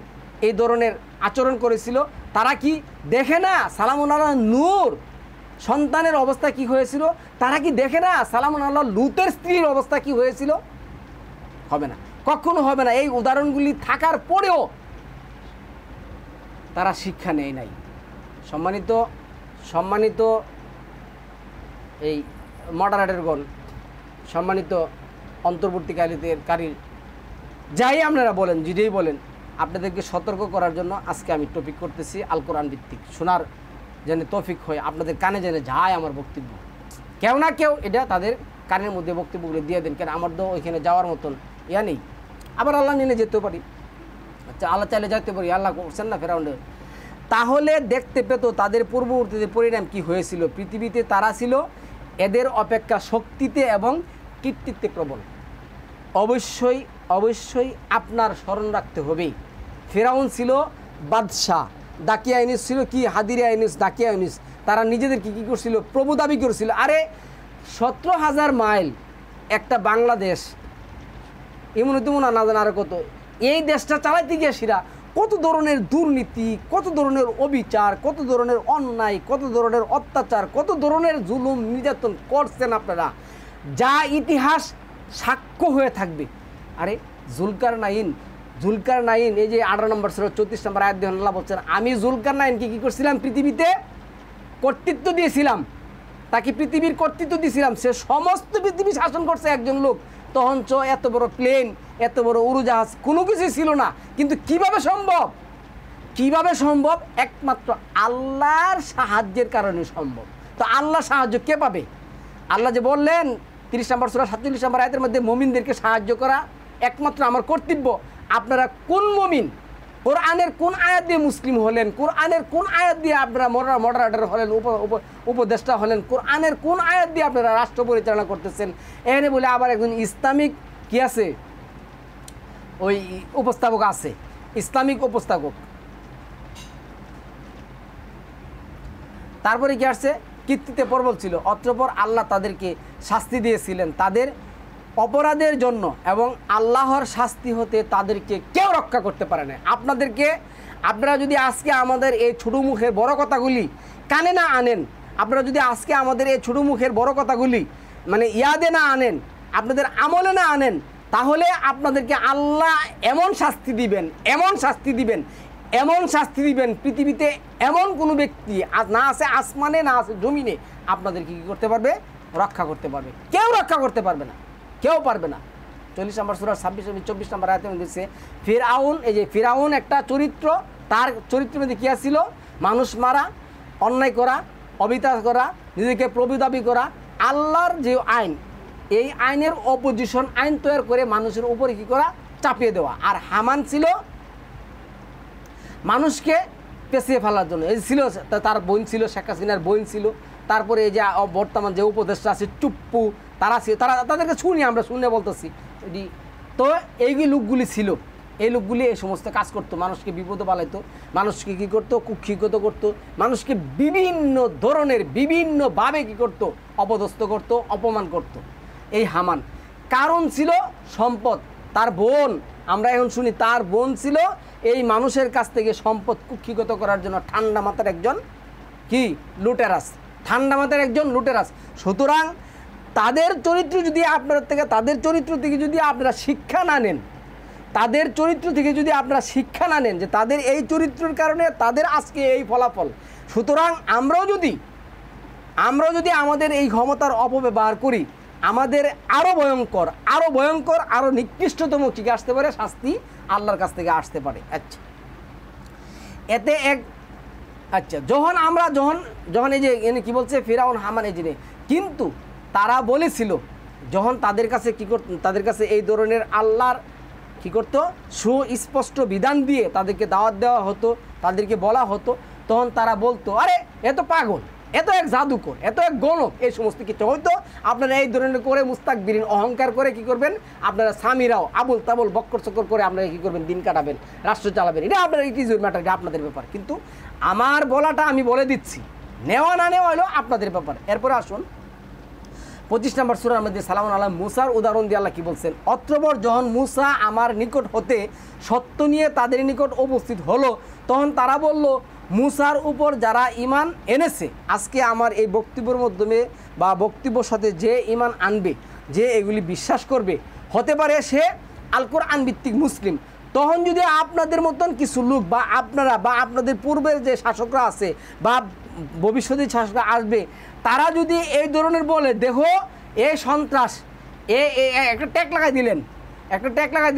এই ধরনের আচরণ করেছিল, তারা কি দেখে না সালামুন আলা নূর সন্তানের অবস্থা কি হয়েছিল? তারা কি দেখে না সালামুন আলা লুতের স্ত্রীর অবস্থা কি হয়েছিল? হবে না, কখনো হবে না। এই উদাহরণগুলি থাকার পরেও তারা শিক্ষা নেয় নাই। সম্মানিত এই মডারেটরগণ, সম্মানিত অন্তর্বর্তীকারী, যাই আপনারা বলেন, যেটাই বলেন, আপনাদেরকে সতর্ক করার জন্য আজকে আমি টপিক করতেছি আল কোরআন ভিত্তিক, শোনার যেন তৌফিক হয়, আপনাদের কানে যেন যায় আমার বক্তব্য। কেউ না কেউ এটা তাদের কানের মধ্যে বক্তব্যগুলো দিয়ে দেন, কেন আমার তো ওইখানে যাওয়ার মতন ইয়া নেই। আবার আল্লাহ নিলে যেতে পারি, আচ্ছা আল্লাহ চাইলে যেতে পারি, আল্লাহ করছেন না ফেরাউন্ডে। তাহলে দেখতে পেত তাদের পূর্ববর্তীদের পরিণাম কি হয়েছিল। পৃথিবীতে তারা ছিল এদের অপেক্ষা শক্তিতে এবং কীর্তিত্বে প্রবল। অবশ্যই আপনার স্মরণ রাখতে হবে, ফেরাউন ছিল বাদশাহ, দাকিয়া ইউনুস ছিল কি হাদিরা ইউনুস, দাকিয়া ইউনুস, তারা নিজেদেরকে কী করছিল, প্রভু দাবি করছিল। আরে 17,000 মাইল একটা বাংলাদেশ, এমন তেমন না জানা আরও কত, এই দেশটা চালাইতে গিয়ে সিরা কত ধরনের দুর্নীতি, কত ধরনের অবিচার, কত ধরনের অন্যায়, কত ধরনের অত্যাচার, কত ধরনের জুলুম নির্যাতন করছেন আপনারা, যা ইতিহাস সাক্ষ্য হয়ে থাকবে। আরে জুলকারনাইন এই যে 18 নম্বর সূরা 34 নম্বর আয়াত দিয়ে আল্লাহ বলছেন, আমি জুলকারনাইনকে কি করছিলাম? পৃথিবীতে কর্তৃত্ব দিয়েছিলাম, তাকে পৃথিবীর কর্তৃত্ব দিয়েছিলাম। সে সমস্ত পৃথিবী শাসন করছে একজন লোক। তখন এত বড় প্লেন, এত বড় উড়োজাহাজ কোনো কিছুই ছিল না। কিন্তু কিভাবে সম্ভব? একমাত্র আল্লাহর সাহায্যের কারণে সম্ভব। তো আল্লাহর সাহায্য কে পাবে? আল্লাহ যে বললেন 30 নম্বর সূরা 47 নম্বর আয়াতের মধ্যে, মুমিনদেরকে সাহায্য করা একমাত্র আমার কর্তব্য। আপনারা কোন মুমিন? কোরআনের কোন আয়াত দিয়ে মুসলিম হলেন? কোরআনের কোন আয়াত দিয়ে আপনারা মডারেটর হলেন, উপদেষ্টা হলেন? কোরআনের কোন আয়াত দিয়ে আপনারা রাষ্ট্র পরিচালনা করতেছেন? এখানে বলে আবার একজন ইসলামিক কি আছে, ওই উপস্থাপক আছে, ইসলামিক উপস্থাপক। তারপরে কি আসছে? কীর্তিতে প্রবল ছিল, অতঃপর আল্লাহ তাদেরকে শাস্তি দিয়েছিলেন তাদের অপরাধের জন্য, এবং আল্লাহর শাস্তি হতে তাদেরকে কেউ রক্ষা করতে পারে না। আপনারা যদি আজকে আমাদের এই ছোটো মুখের বড় কথাগুলি কানে না আনেন, আপনারা যদি আজকে আমাদের এই ছোটো মুখের বড় কথাগুলি মানে ইয়াদে না আনেন, আপনাদের আমলে না আনেন, তাহলে আপনাদেরকে আল্লাহ এমন শাস্তি দিবেন পৃথিবীতে এমন কোনো ব্যক্তি না আছে আসমানে, না আছে জমিনে, আপনাদেরকে কী করতে পারবে? রক্ষা করতে পারবে। কেউ রক্ষা করতে পারবে না, কেউ পারবে না। 40 নম্বর সূরা 26-24 নম্বর আয়াতে দিচ্ছে ফিরআউন। এই যে ফিরআউন একটা চরিত্র, তার চরিত্রের মধ্যে কী ছিল? মানুষ মারা, অন্যায় করা, অবিচার করা, নিজেকে প্রভু দাবি করা, আল্লাহর যে আইন, এই আইনের অপোজিশন আইন তৈরি করে মানুষের উপরে কী করা? চাপিয়ে দেওয়া। আর হামান ছিল মানুষকে পেছিয়ে ফেলার জন্য। এই ছিল তার বোন ছিল, শেখ হাসিনার বোন ছিল। তারপরে এই যে বর্তমান যে উপদেষ্টা আছে টুপ্পু, তাদেরকে আমরা শুনে বলতেছি। তো এই লোকগুলি ছিল, এই লোকগুলি এই সমস্ত কাজ করতো, মানুষকে বিপদে পালাইতো, মানুষকে কী করতো? কুক্ষিগত করতো, মানুষকে বিভিন্ন ধরনের বিভিন্নভাবে কী করতো? অপদস্থ করতো, অপমান করতো। এই হামান কারণ ছিল সম্পদ। তার বোন, আমরা এখন শুনি তার বোন ছিল এই মানুষের কাছ থেকে সম্পদ কুক্ষিগত করার জন্য ঠান্ডা মাথার একজন লুটেরাস। সুতরাং তাদের চরিত্র যদি তাদের চরিত্র থেকে যদি আপনারা শিক্ষা না নেন, যে তাদের এই চরিত্রের কারণে তাদের আজকে এই ফলাফল। সুতরাং আমরাও যদি আমাদের এই ক্ষমতার অপব্যবহার করি, আমাদের আরও ভয়ঙ্কর আরও নিকৃষ্টতম কী আসতে পারে? শাস্তি আল্লাহর কাছ থেকে আসতে পারে। যখন এই যে কি বলছে ফিরআউন, হামান, এই জিনিস, কিন্তু তারা বলেছিল যখন তাদের কাছে এই ধরনের আল্লাহর কী করতো? সুস্পষ্ট বিধান দিয়ে তাদেরকে দাওয়াত দেওয়া হতো, তাদেরকে বলা হতো, তখন তারা বলতো, আরে এ তো পাগল, এত এক জাদুকর, এত এক গণক, এই সমস্ত কিছু। হয়তো আপনারা এই ধরনের করে মুস্তাকবিরিন অহংকার করে কী করবেন? আপনারা স্বামীরাও আবুল তাবুল বক্কর চক্কর করে আপনারা কী করবেন? দিন কাটাবেন, রাষ্ট্র চালাবেন। এটা আপনারা ইট ইজ ইউর ম্যাটার, এটা আপনাদের ব্যাপার। কিন্তু আমার বলাটা আমি বলে দিচ্ছি, নেওয়া না নেওয়া হলো আপনাদের ব্যাপার। এরপরে আসুন 25 নম্বর সূরার মধ্যে সালামুন আলা মুসার উদাহরণ দিয়ে আল্লাহ কী বলছেন? অতঃপর যখন মুসা আমার নিকট হতে সত্য নিয়ে তাদের নিকট উপস্থিত হলো, তখন তারা বলল, মুসার উপর যারা ঈমান এনেছে, আজকে আমার এই বক্তব্যের মাধ্যমে বা বক্তব্যের সাথে যে ঈমান আনবে, যে এগুলি বিশ্বাস করবে, হতে পারে সে আল কোরআন ভিত্তিক মুসলিম। তখন যদি আপনাদের মতন কিছু লোক বা আপনারা বা আপনাদের পূর্বের যে শাসকরা আছে বা ভবিষ্যতে শাসকরা আসবে, তারা যদি এই ধরনের বলে, দেখো এই সন্ত্রাস, একটা ট্যাগ লাগাই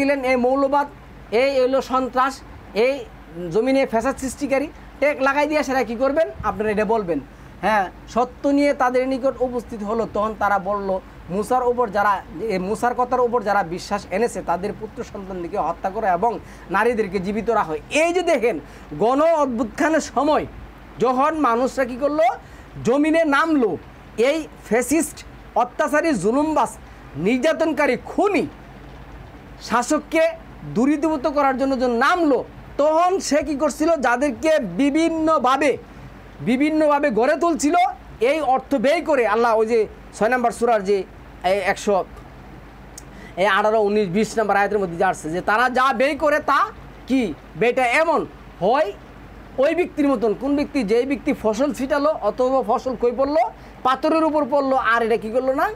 দিলেন, এই মৌলবাদ, এই হলো সন্ত্রাস, এই জমিনে ফ্যাসাদ সৃষ্টিকারী, ট্যাগ লাগাই দিয়ে সেটা কী করবেন? আপনারা এটা বলবেন। হ্যাঁ, সত্য নিয়ে তাদের নিকট উপস্থিত হলো, তখন তারা বলল, মুসার কথার উপর যারা বিশ্বাস এনেছে তাদের পুত্র সন্তানদেরকে হত্যা করা এবং নারীদেরকে জীবিত রাখা হয়। এই যে দেখেন, গণ অভ্যুত্থানের সময় যখন মানুষরা কী করলো? জমিনে নামলো, এই ফ্যাসিস্ট, অত্যাচারী, জুলুমবাজ, নির্যাতনকারী, খুনি শাসককে দূরীভূত করার জন্য নামলো, তখন সে কী করছিল? যাদেরকে বিভিন্নভাবে গড়ে তুলছিল, এই অর্থ ব্যয় করে আল্লাহ ওই যে 6 নম্বর সূরার যে 118, 19, 20 নম্বর আয়াতের মধ্যে যা আসছে, যে তারা যা ব্যয় করে তা কি ব্যয়টা এমন হয় ওই ব্যক্তির মতন। কোন ব্যক্তি? যেই ব্যক্তি ফসল ছিটালো অথবা ফসল কই পড়লো? পাথরের উপর পড়লো, আর এটা কী করলো না?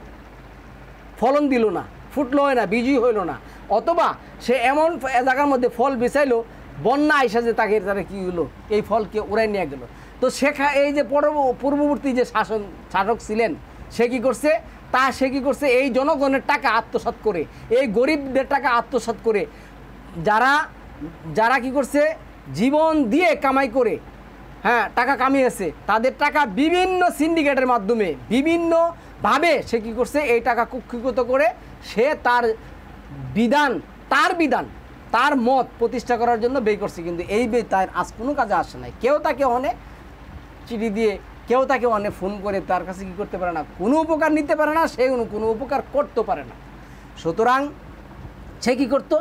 ফলন দিল না, ফুটলো হয় না, বীজই হইল না। অথবা সে এমন জায়গার মধ্যে ফল বেচাইলো, বন্যা আইসা যে তাকে তারা কী হলো, এই ফলকে উড়াই নিয়ে গেল। তো এই যে পূর্ববর্তী যে শাসক ছিলেন, সে কী করছে, এই জনগণের টাকা আত্মসাৎ করে, এই গরিবদের টাকা আত্মসাৎ করে, যারা কি করছে, জীবন দিয়ে কামাই করে টাকা কামিয়েছে, তাদের টাকা বিভিন্ন সিন্ডিকেটের মাধ্যমে বিভিন্নভাবে সে কী করছে, এই টাকা কুক্ষিগত করে সে তার তার মত প্রতিষ্ঠা করার জন্য ব্যয় করছে। কিন্তু এই ব্যয় তার আজ কোনো কাজে আসে নাই। কেউ তাকে অনেক চিঠি দিয়ে, কেউ তাকে অনেক ফোন করে তার কাছে কী করতে পারে না, কোনো উপকার নিতে পারে না, সে কোনো উপকার করতে পারে না। সুতরাং সে কী করতো,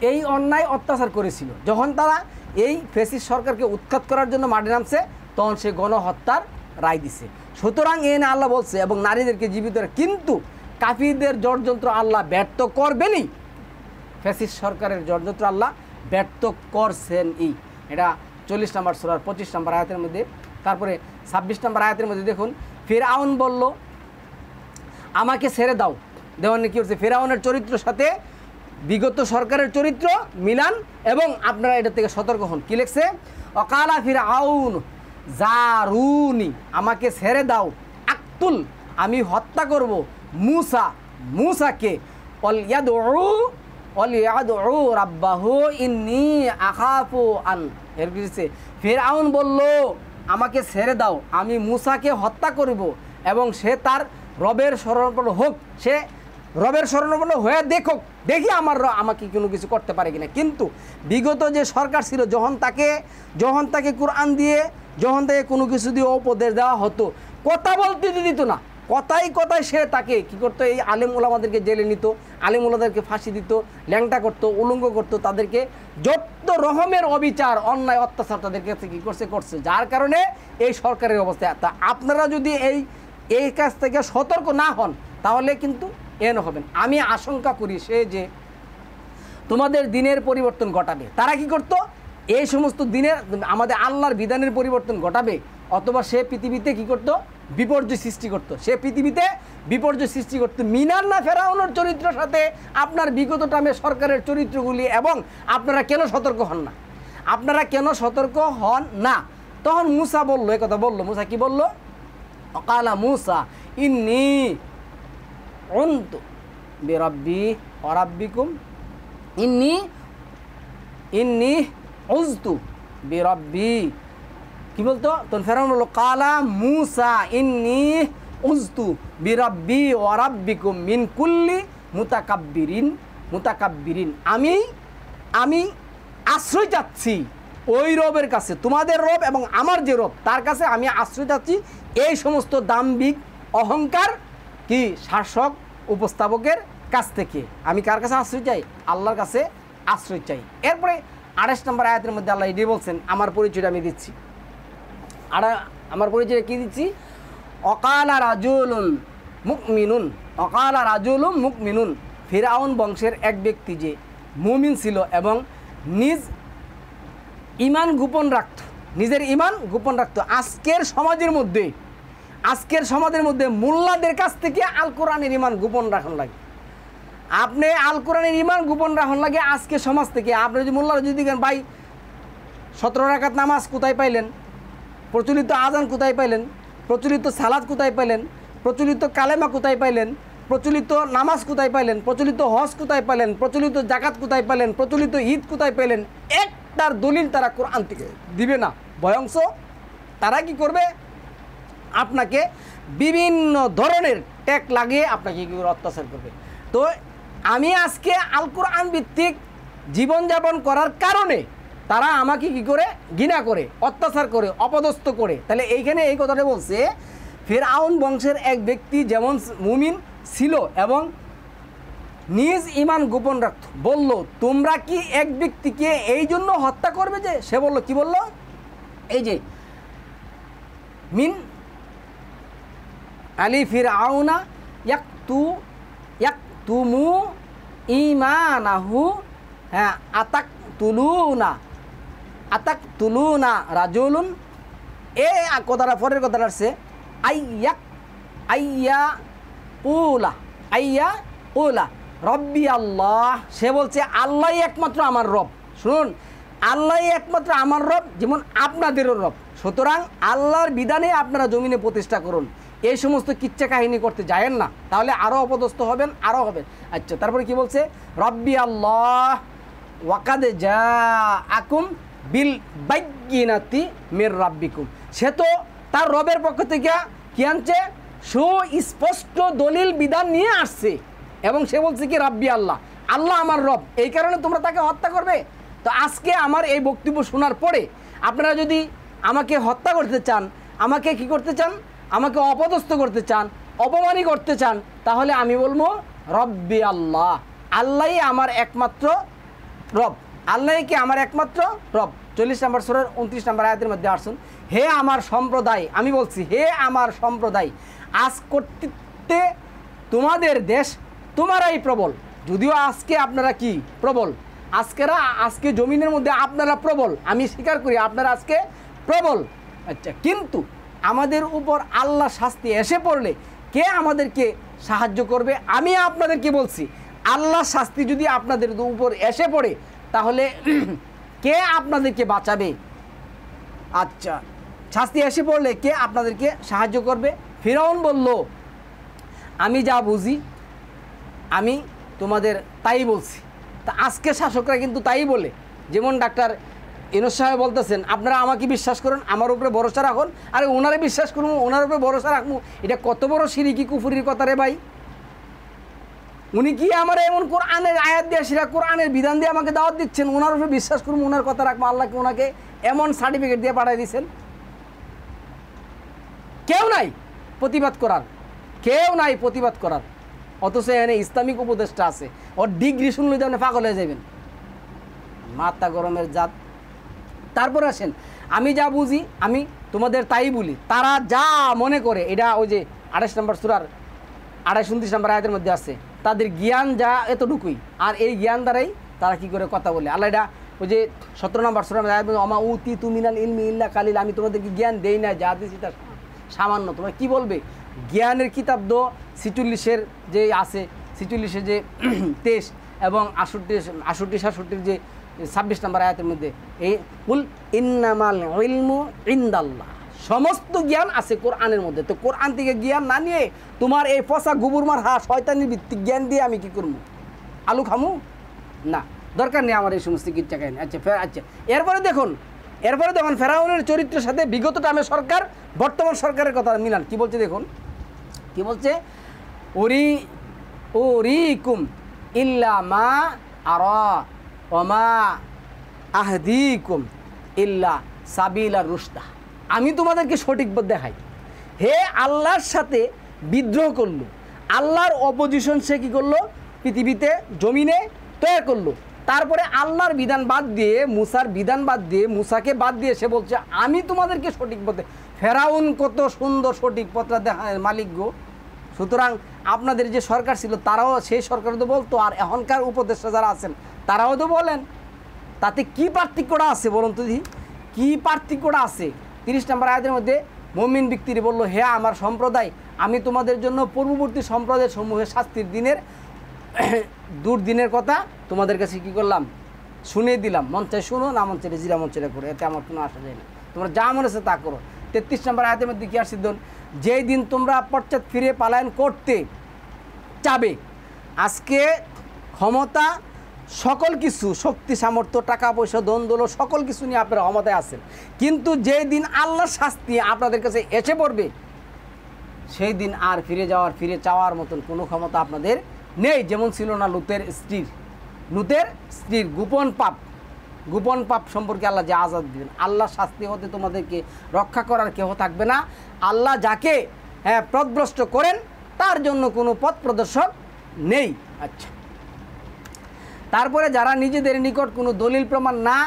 এই অন্যায় অত্যাচার করেছিল। যখন তারা এই ফ্যাসিস্ট সরকারকে উৎখাত করার জন্য মাঠে নামছে, তখন সে গণহত্যার রায় দিছে। সুতরাং এনে আল্লাহ বলছে, এবং নারীদেরকে জীবিত, কিন্তু কাফিরদের ষড়যন্ত্র আল্লাহ ব্যর্থ করবেনই। ফ্যাসিস্ট সরকারের ষড়যন্ত্র আল্লাহ ব্যর্থ করছেন। এটা 40 নম্বর সূরার 25 নম্বর আয়াতের মধ্যে। তারপরে 26 নম্বর আয়াতের মধ্যে দেখুন, ফিরআউন বলল, আমাকে ছেড়ে দাও। দেখুন কী হচ্ছে, ফিরআউনের চরিত্রের সাথে বিগত সরকারের চরিত্র মিলান, এবং আপনারা এটা থেকে সতর্ক হন। কী লিখছে, অকালা ফিরআউন জারুনি, আমাকে ছেড়ে দাও, আকতুল, আমি হত্যা করব মুসাকে, ওয়ালিয়াদউ রাব্বাহু ইন্নী আখাফু আন। এর কিছু ফিরআউন বলল, আমাকে ছেড়ে দাও, আমি মুসাকে হত্যা করব, এবং সে তার রবের শরণাপন্ন হোক, সে রবের শরণাপন্ন হয়ে দেখি আমাকে কোনো কিছু করতে পারে কিনা। কিন্তু বিগত যে সরকার ছিল, যখন তাকে কোরআন দিয়ে, যখন তাকে কোনো কিছু দিয়ে উপদেশ দেওয়া হতো, কথা বলতে দিত না, কথায় সে তাকে কী করতো, এই আলেম ওলামাদেরকে জেলে নিত, আলেম ওলামাদেরকে ফাঁসি দিত, ল্যাংটা করতো, উলঙ্গ করতো, তাদেরকে যত রকমের অবিচার, অন্যায়, অত্যাচার তাদের কাছে কী করছে, যার কারণে এই সরকারের অবস্থা। তা আপনারা যদি এই কাজ থেকে সতর্ক না হন, তাহলে কিন্তু হবেন। আমি আশঙ্কা করি সে যে তোমাদের দিনের পরিবর্তন ঘটাবে। তারা কি করতো, এই সমস্ত দিনের আমাদের আল্লাহর বিধানের পরিবর্তন ঘটাবে, অথবা সে পৃথিবীতে কি করতো, বিপর্যয় সৃষ্টি করতো। মিনার না ফেরাউনের চরিত্রের সাথে আপনার বিগত টাইমে সরকারের চরিত্রগুলি, এবং আপনারা কেন সতর্ক হন না? তখন মুসা বলল, এই কথা বলল। মুসা কি বলল, অকালা মুসা ইন্নী উনতু বিরাব্বি ওয়া রাব্বিকুম, ইন্নী উযতু বিরাব্বি। কি বলতো, তখন ফেরাউন বলল, কালা মুসা ইন্নী উযতু বিরাব্বি ওয়া রাব্বিকুম মিন কুল্লি মুতাকাব্বিরিন। আমি আশ্রয় চাচ্ছি ওই রবের কাছে, তোমাদের রব এবং আমার যে রব, তার কাছে আমি আশ্রয় চাচ্ছি এই সমস্ত দাম্ভিক, অহংকার কি শাসক, উপস্থাপকের কাছ থেকে। আমি কার কাছে আশ্রয় চাই? আল্লাহর কাছে আশ্রয় চাই। এরপরে 28 নম্বর আয়াতের মধ্যে আল্লাহ এটি বলছেন, আমার পরিচয়টা আমি দিচ্ছি। আমার পরিচয় কি দিচ্ছি, অকালা রাজুলুন মুকমিনুন। ফিরআউন বংশের এক ব্যক্তি যে মুমিন ছিল এবং নিজের ইমান গোপন রাখত। আজকের সমাজের মধ্যে মোল্লাদের কাছ থেকে আল কোরআনের ইমান গোপন রাখুন লাগে। আপনি আল কোরআনের ইমান গোপন রাখুন লাগে আজকের সমাজ থেকে। আপনি যদি মোল্লারা যদি দেখেন, ভাই 17 রাকাত নামাজ কোথায় পাইলেন, প্রচলিত আজান কোথায় পাইলেন, প্রচলিত সালাত কোথায় পাইলেন, প্রচলিত কালেমা কোথায় পাইলেন, প্রচলিত নামাজ কোথায় পাইলেন, প্রচলিত হজ কোথায় পাইলেন, প্রচলিত জাকাত কোথায় পাইলেন, প্রচলিত ঈদ কোথায় পাইলেন, একটার দলিল তারা কোরআন থেকে দিবে না। বয়ংশ তারা কি করবে, আপনাকে বিভিন্ন ধরনের ট্যাগ লাগিয়ে আপনাকে কি করে অত্যাচার করবে। তো আমি আজকে আল কোরআন ভিত্তিক জীবনযাপন করার কারণে তারা আমাকে কি করে ঘৃণা করে, অত্যাচার করে, অপদস্থ করে। তাহলে এইখানে এই কথাটা বলছে, ফিরআউন বংশের এক ব্যক্তি যেমন মুমিন ছিল এবং নিজ ইমান গোপন রাখত, বলল তোমরা কি এক ব্যক্তিকে এই জন্য হত্যা করবে যে? সে বলল, কি বলল, এই যে মিন আলি ফিরআউনা ইয়াকতুমু ঈমানাহু, হ্যাঁ, আতাকতুলুনা রাজুলুন। এই কথাটা পরের কথাটা আসছে আইয়া রব্বি আল্লাহ, সে বলছে আল্লাহই একমাত্র আমার রব। শুনুন, আল্লাহই একমাত্র আমার রব, যেমন আপনাদেরও রব। সুতরাং আল্লাহর বিধানে আপনারা জমিনে প্রতিষ্ঠা করুন, এই সমস্ত কিচ্ছা কাহিনী করতে যায়েন না, তাহলে আরও অপদস্থ হবেন, আরও হবেন। আচ্ছা, তারপরে কি বলছে? রব্বি আল্লাহ ওয়াকাদ জাআকুম বিল বাইয়িনাতি মির রাব্বিকুম, সে তো তার রবের পক্ষ থেকে কি আনছে? সুস্পষ্ট দলিল বিধান নিয়ে আসছে, এবং সে বলছে কি রাব্বি আল্লাহ, আল্লাহ আমার রব, এই কারণে তোমরা তাকে হত্যা করবে। তো আজকে আমার এই বক্তব্য শোনার পরে আপনারা যদি আমাকে হত্যা করতে চান, আমাকে কি করতে চান, আমাকে অপদস্থ করতে চান, অপমানই করতে চান, তাহলে আমি বলবো রব্বি আল্লাহ, আল্লাহই আমার একমাত্র রব, আল্লাহই কি আমার একমাত্র রব। 40 নম্বর সূরার 29 নম্বর আয়াতের মধ্যে আসুন, হে আমার সম্প্রদায়, আমি বলছি হে আমার সম্প্রদায়, আজ কর্তৃত্বে তোমাদের দেশ তোমারাই প্রবল। যদিও আজকে আপনারা কি প্রবল, আজকে জমিনের মধ্যে আপনারা প্রবল, আমি স্বীকার করি আপনারা আজকে প্রবল। আচ্ছা, কিন্তু আমাদের উপর আল্লাহ শাস্তি এসে পড়লে কে আমাদেরকে সাহায্য করবে? আমি আপনাদেরকে বলছি, আল্লাহ শাস্তি যদি আপনাদের উপর এসে পড়ে তাহলে কে আপনাদেরকে বাঁচাবে? আচ্ছা, শাস্তি এসে পড়লে কে আপনাদেরকে সাহায্য করবে? ফিরআউন বলল, আমি যা বুঝি আমি তোমাদের তাই বলছি। তা আজকে শাসকরা কিন্তু তাই বলে, যেমন ডাক্তার ইউনূস সাহেব বলতেছেন আপনারা আমাকে বিশ্বাস করুন, আমার উপরে ভরসা রাখুন। আরে ওনারে বিশ্বাস করবো, ওনার উপরে ভরসা রাখবো, এটা কত বড় শিরকি কুফরির কথা রে ভাই। উনি কি আমার এমন কোরআনের আয়াত দিয়ে, সেটা কোরআনের বিধান দিয়ে আমাকে দাওয়াত দিচ্ছেন, ওনার উপরে বিশ্বাস করবো, ওনার কথা রাখবো, আল্লাহকে ওনাকে এমন সার্টিফিকেট দিয়ে পাঠিয়ে দিচ্ছেন। কেউ নাই প্রতিবাদ করার, কেউ নাই প্রতিবাদ করার, অথচ এখানে ইসলামিক উপদেষ্টা আছে, ওর ডিগ্রি শুনলে যেন পাগল হয়ে যাবেন, মাথা গরমের জাত। তারপর আসেন, আমি যা বুঝি আমি তোমাদের তাই বলি, তারা যা মনে করে, এটা ওই যে 28 নম্বর সূরার 28-29 নম্বর আয়াতের মধ্যে আছে, তাদের জ্ঞান যা এতটুকুই, আর এই জ্ঞান দ্বারাই তারা কি করে কথা বলে। আল্লাহ এটা ওই যে 17 নম্বর সূরার আয়াত, আমা উতিতু মিনাল ইলমি ইল্লা কালিল, আমি তোমাদেরকে জ্ঞান দেই না, যা দিয়েছি তার সামান্য। তোমরা কি বলবে? জ্ঞানের কিতাব দো 46-এর যে আছে, 46-এর যে 23 এবং 68-67 যে 26 নম্বর আয়াতের মধ্যে, এই কুল ইন্নামাল ইলমু ইনদাল্লাহ, সমস্ত জ্ঞান আছে কোরআনের মধ্যে। তো কোরআন থেকে জ্ঞান না নিয়ে তোমার এই পচা গোবরমার শয়তানি ভিত্তিক জ্ঞান দিয়ে আমি কি করবো? আলু খামু? না, দরকার নেই আমার এই সমস্ত কিচ্ছা কাহিনী। আচ্ছা, এরপরে দেখুন ফেরাউনের চরিত্রের সাথে বিগত টাইমের সরকার, বর্তমান সরকারের কথা মিলান। কি বলছে দেখুন, কি বলছে? ওরিকুম ইল্লা মা আরা ওমা আহদিকুম ইল্লা সাবিলা রুশদা, আমি তোমাদেরকে সঠিক পথ দেখাই। হে আল্লাহর সাথে বিদ্রোহ করলো, আল্লাহর অপোজিশন সে কী করলো? পৃথিবীতে জমিনে তৈরি করলো। তারপরে আল্লাহর বিধান বাদ দিয়ে, মুসার বিধান বাদ দিয়ে, মুসাকে বাদ দিয়ে সে বলছে আমি তোমাদেরকে সঠিক পথে। ফেরাউন কত সুন্দর সঠিক পথটা দেখায় মালিক গো। সুতরাং আপনাদের যে সরকার ছিল তারাও সেই সরকার তো বলতো, আর এখনকার উপদেষ্টা যারা আছেন তারাও তো বলেন, তাতে কি পার্থক্যটা আছে বলুন তো? কি পার্থক্যটা আছে? 30 নম্বর আয়াতের মধ্যে মুমিন ব্যক্তিটি বলল, হে আমার সম্প্রদায়, আমি তোমাদের জন্য পূর্ববর্তী সম্প্রদায় সমূহের শাস্তির দিনের দুর্দিনের কথা তোমাদের কাছে কী করলাম? শুনিয়ে দিলাম। মন চাই শুনো, না মন চাইলে জিরা মন চাইলে করো, এতে আমার কোনো আসা যায় না, তোমরা যা মনে হচ্ছে তা করো। 33 নম্বর আয়াতের মধ্যে কি আসছে? যেই দিন তোমরা পশ্চাৎ ফিরে পালায়ন করতে চাবে, আজকে ক্ষমতা, সকল কিছু, শক্তি, সামর্থ্য, টাকা পয়সা, ধন দৌলত, সকল কিছু নিয়ে আপনারা ক্ষমতায় আছেন, কিন্তু যেই দিন আল্লাহর শাস্তি আপনাদের কাছে এসে পড়বে, সেই দিন আর ফিরে চাওয়ার মতন কোনো ক্ষমতা আপনাদের নেই। যেমন ছিল না লুতের স্ত্রীর গোপন পাপ সম্পর্কে আল্লাহ যে আজাদ দিবেন, আল্লাহ শাস্তি হতে তোমাদেরকে রক্ষা করার কেহ থাকবে না। আল্লাহ যাকে পথভ্রষ্ট করেন তার জন্য কোনো পথ প্রদর্শক নেই। আচ্ছা, তারপরে যারা নিজেদের নিকট কোনো দলিল প্রমাণ না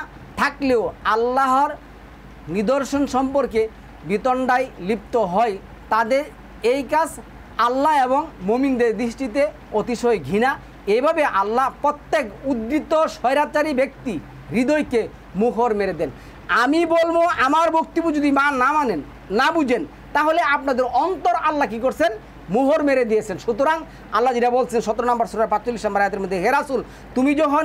থাকলেও আল্লাহর নিদর্শন সম্পর্কে বিতণ্ডায় লিপ্ত হয়, তাদের এই কাজ আল্লাহ এবং মুমিনদের দৃষ্টিতে অতিশয় ঘৃণা। এভাবে আল্লাহ প্রত্যেক উদ্ধৃত স্বৈরাচারী ব্যক্তি হৃদয়কে মুখর মেরে দেন। আমি বলবো, আমার বক্তব্য যদি না মানেন, না বুঝেন, তাহলে আপনাদের অন্তর আল্লাহ কী করছেন? মোহর মেরে দিয়েছেন। সুতরাং আল্লাহ যেটা বলছেন 17 নম্বর সূরা 45 নম্বর আয়াতের মধ্যে, হে রাসূল তুমি যখন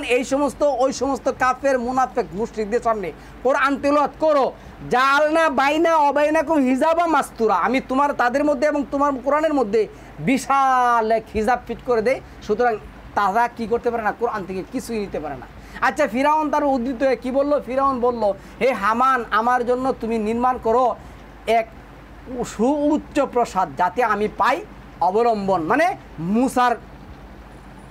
ওই সমস্ত কাফের মুনাফিক মুশরিকদের সামনে কোরআন তেলাওয়াত করো, জাআলনা বাইনা ওয়া বাইনাকুম হিজাবা মাসতুরা, আমি তাদের মধ্যে এবং তোমার কোরআনের মধ্যে বিশাল এক হিজাব ফিট করে দেই। সুতরাং তারা কি করতে পারে না, কোরআন থেকে কিছুই নিতে পারে না। আচ্ছা, ফিরাউন তার উদ্ধৃত হয়ে কী বলল? ফিরাউন বলল, হে হামান, আমার জন্য তুমি নির্মাণ করো এক সুউচ্চ প্রসাদ, যাতে আমি পাই অবলম্বন। মানে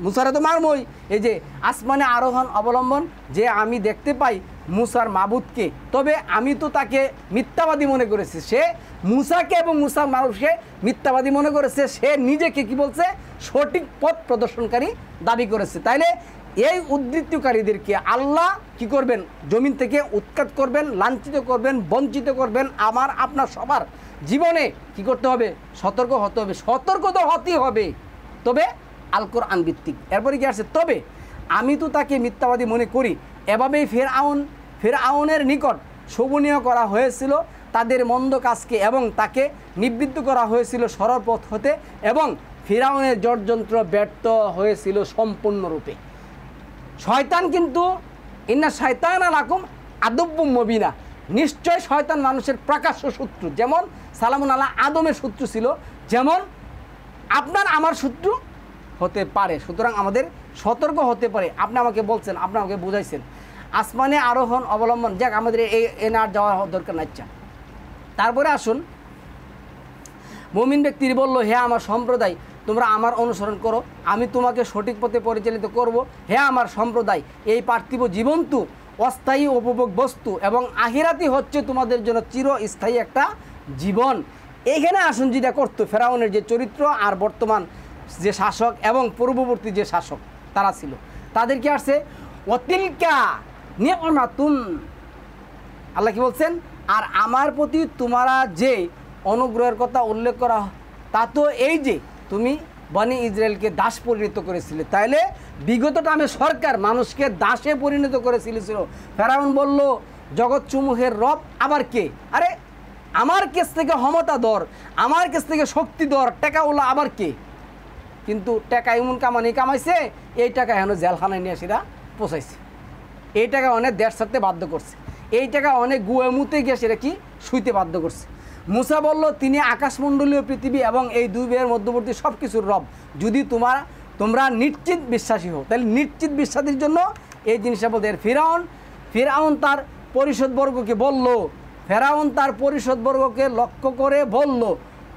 মুসারে তো মারমই, এই যে আসমানে আরোহণ অবলম্বন, যে আমি দেখতে পাই মুসার মাবুদকে। তবে আমি তো তাকে মিথ্যাবাদী মনে করেছি, সে মুসাকে এবং মুসার মানুষকে মিথ্যাবাদী মনে করেছে, সে নিজেকে কি বলছে, সঠিক পথ প্রদর্শনকারী দাবি করেছে। তাইলে এই উদ্ধৃতকারীদেরকে আল্লাহ কি করবেন, জমিন থেকে উৎখাত করবেন, লাঞ্ছিত করবেন, বঞ্চিত করবেন। আপনার সবার জীবনে কি করতে হবে, সতর্ক হতে হবে। সতর্ক তো হতেই হবে, তবে আল কোরআন ভিত্তিক। এরপরে কি আসছে, তবে আমি তো তাকে মিথ্যাবাদী মনে করি। এভাবেই ফেরাউনের নিকট শোভনীয় করা হয়েছিল তাদের মন্দ কাজকে, এবং তাকে নিবৃত্ত করা হয়েছিল সরল পথ হতে, এবং ফিরাউনের ষড়যন্ত্র ব্যর্থ হয়েছিল সম্পূর্ণরূপে। শয়তান কিন্তু ইন্না শায়তানা লাকুম আদুব্বুম মুবিনা, নিশ্চয় শয়তান মানুষের প্রকাশ্য শত্রু। যেমন সালামুন আলা আদমের শত্রু ছিল, যেমন আপনার আমার শত্রু হতে পারে। সুতরাং আমাদের সতর্ক হতে পারে। আপনি আমাকে বলছেন, আপনি আমাকে বুঝাইছেন আসমানে আরোহণ অবলম্বন, যাক আমাদের এই না যাওয়া দরকার নাই। তারপরে আসুন, মুমিন ব্যক্তি বলল, হে আমার সম্প্রদায়, তোমরা আমার অনুসরণ করো, আমি তোমাকে সঠিক পথে পরিচালিত করব। হে আমার সম্প্রদায়, এই পার্থিব জীবন তো অস্থায়ী উপভোগ বস্তু, এবং আখিরাতই হচ্ছে তোমাদের জন্য চিরস্থায়ী একটা জীবন। এইখানে আসুন, যেটা করতো ফেরাউনের যে চরিত্র আর বর্তমান যে শাসক এবং পূর্ববর্তী যে শাসক তারা ছিল, তাদের কি আসছে, অতিলকা নিয়মাতুন, আল্লাহ কি বলছেন, আর আমার প্রতি তোমরা যে অনুগ্রহের কথা উল্লেখ করা, তা তো এই যে তুমি বনি ইসরায়েলকে দাস পরিণত করেছিলে। তাইলে বিগতটা আমি সরকার মানুষকে দাসে পরিণত করেছিল। ফেরাউন বলল, জগৎসমূহের রব আবার কে? আরে আমার কাছ থেকে ক্ষমতাধর, আমার কাছ থেকে শক্তিধর, টাকাওয়ালা আবার কে? কিন্তু টাকা এমন কামানি কামাইছে, এই টাকা এখন জেলখানায় নিয়ে সেটা পোষাইছে। এই টাকা অনেক দেশ ছাড়তে বাধ্য করছে, এই টাকা অনেক গুয়েমুতে গিয়ে সেটা কি শুইতে বাধ্য করছে। মুসা বলল, তিনি আকাশমণ্ডলীয় পৃথিবী এবং এই দুই বের মধ্যবর্তী সব কিছুর রব। যদি তোমরা নিশ্চিত বিশ্বাসী হও, তাহলে নিশ্চিত বিশ্বাসীর জন্য এই জিনিসটা বলতে। ফিরাউন তার পরিষদবর্গকে লক্ষ্য করে বলল,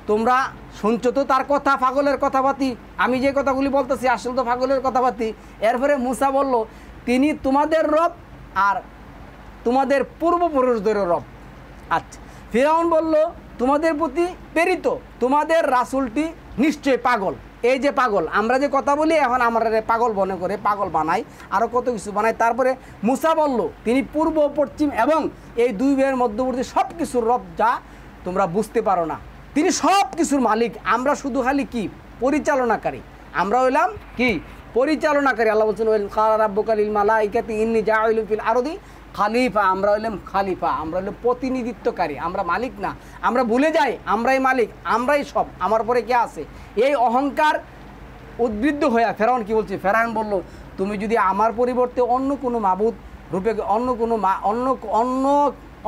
তোমরা শুনছো তো তার কথা, পাগলের কথাবার্তি, আমি যে কথাগুলি বলতেছি আসলে তো পাগলের কথাবার্তি। এরপরে মুসা বলল, তিনি তোমাদের রব আর তোমাদের পূর্বপুরুষদেরও রব। আচ্ছা, ফিরাউন বলল, তোমাদের প্রতি প্রেরিত তোমাদের রাসূলটি নিশ্চয়ই পাগল। এই যে পাগল, আমরা যে কথা বলি এখন আমরা পাগল মনে করে পাগল বানাই, আরও কত কিছু বানাই। তারপরে মুসা বলল, তিনি পূর্ব পশ্চিম এবং এই দুই বের মধ্যবর্তী সব কিছুর রব, যা তোমরা বুঝতে পারো না। তিনি সব কিছুর মালিক, আমরা শুধু খালি কি পরিচালনাকারী। আমরা হইলাম কি পরিচালনাকারী। আল্লাহ বলছেন, ক্বালা রাব্বুকা লিল মালাইকাতি ইন্নী জাইলুন ফিল আরদি খালিফা। আমরা হইলাম খালিফা, আমরা হইলাম প্রতিনিধিত্বকারী, আমরা মালিক না। আমরা ভুলে যাই আমরাই মালিক, আমরাই সব, আমার পরে কে আছে। এই অহংকার উদ্বৃদ্ধ হয়ে ফেরাউন কি বলছে, ফেরাউন বলল, তুমি যদি আমার পরিবর্তে অন্য কোনো মাবুদ রূপে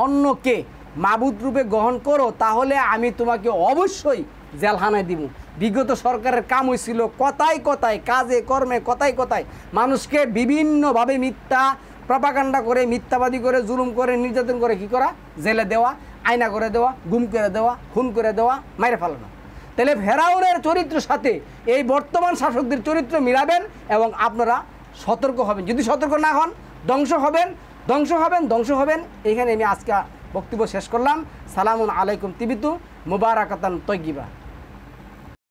অন্যকে মাবুদ রূপে গ্রহণ করো, তাহলে আমি তোমাকে অবশ্যই জেলখানায় দিব। বিগত সরকারের কাম হয়েছিল কথায় কথায়, কাজে কর্মে কথায় কথায় মানুষকে বিভিন্নভাবে মিথ্যা প্রপাগান্ডা করে, মিথ্যাবাদী করে, জুলুম করে, নির্যাতন করে কি করা, জেলে দেওয়া, আয়না করে দেওয়া, গুম করে দেওয়া, খুন করে দেওয়া, মাইরে ফেলানো। তাহলে ফেরাউনের চরিত্রের সাথে এই বর্তমান শাসকদের চরিত্র মিলাবেন এবং আপনারা সতর্ক হবেন। যদি সতর্ক না হন ধ্বংস হবেন। এইখানে আমি আজকে বক্তব্য শেষ করলাম। সালামুন আলাইকুম তিবিতু মুবারাকাতান তয়্যিবা।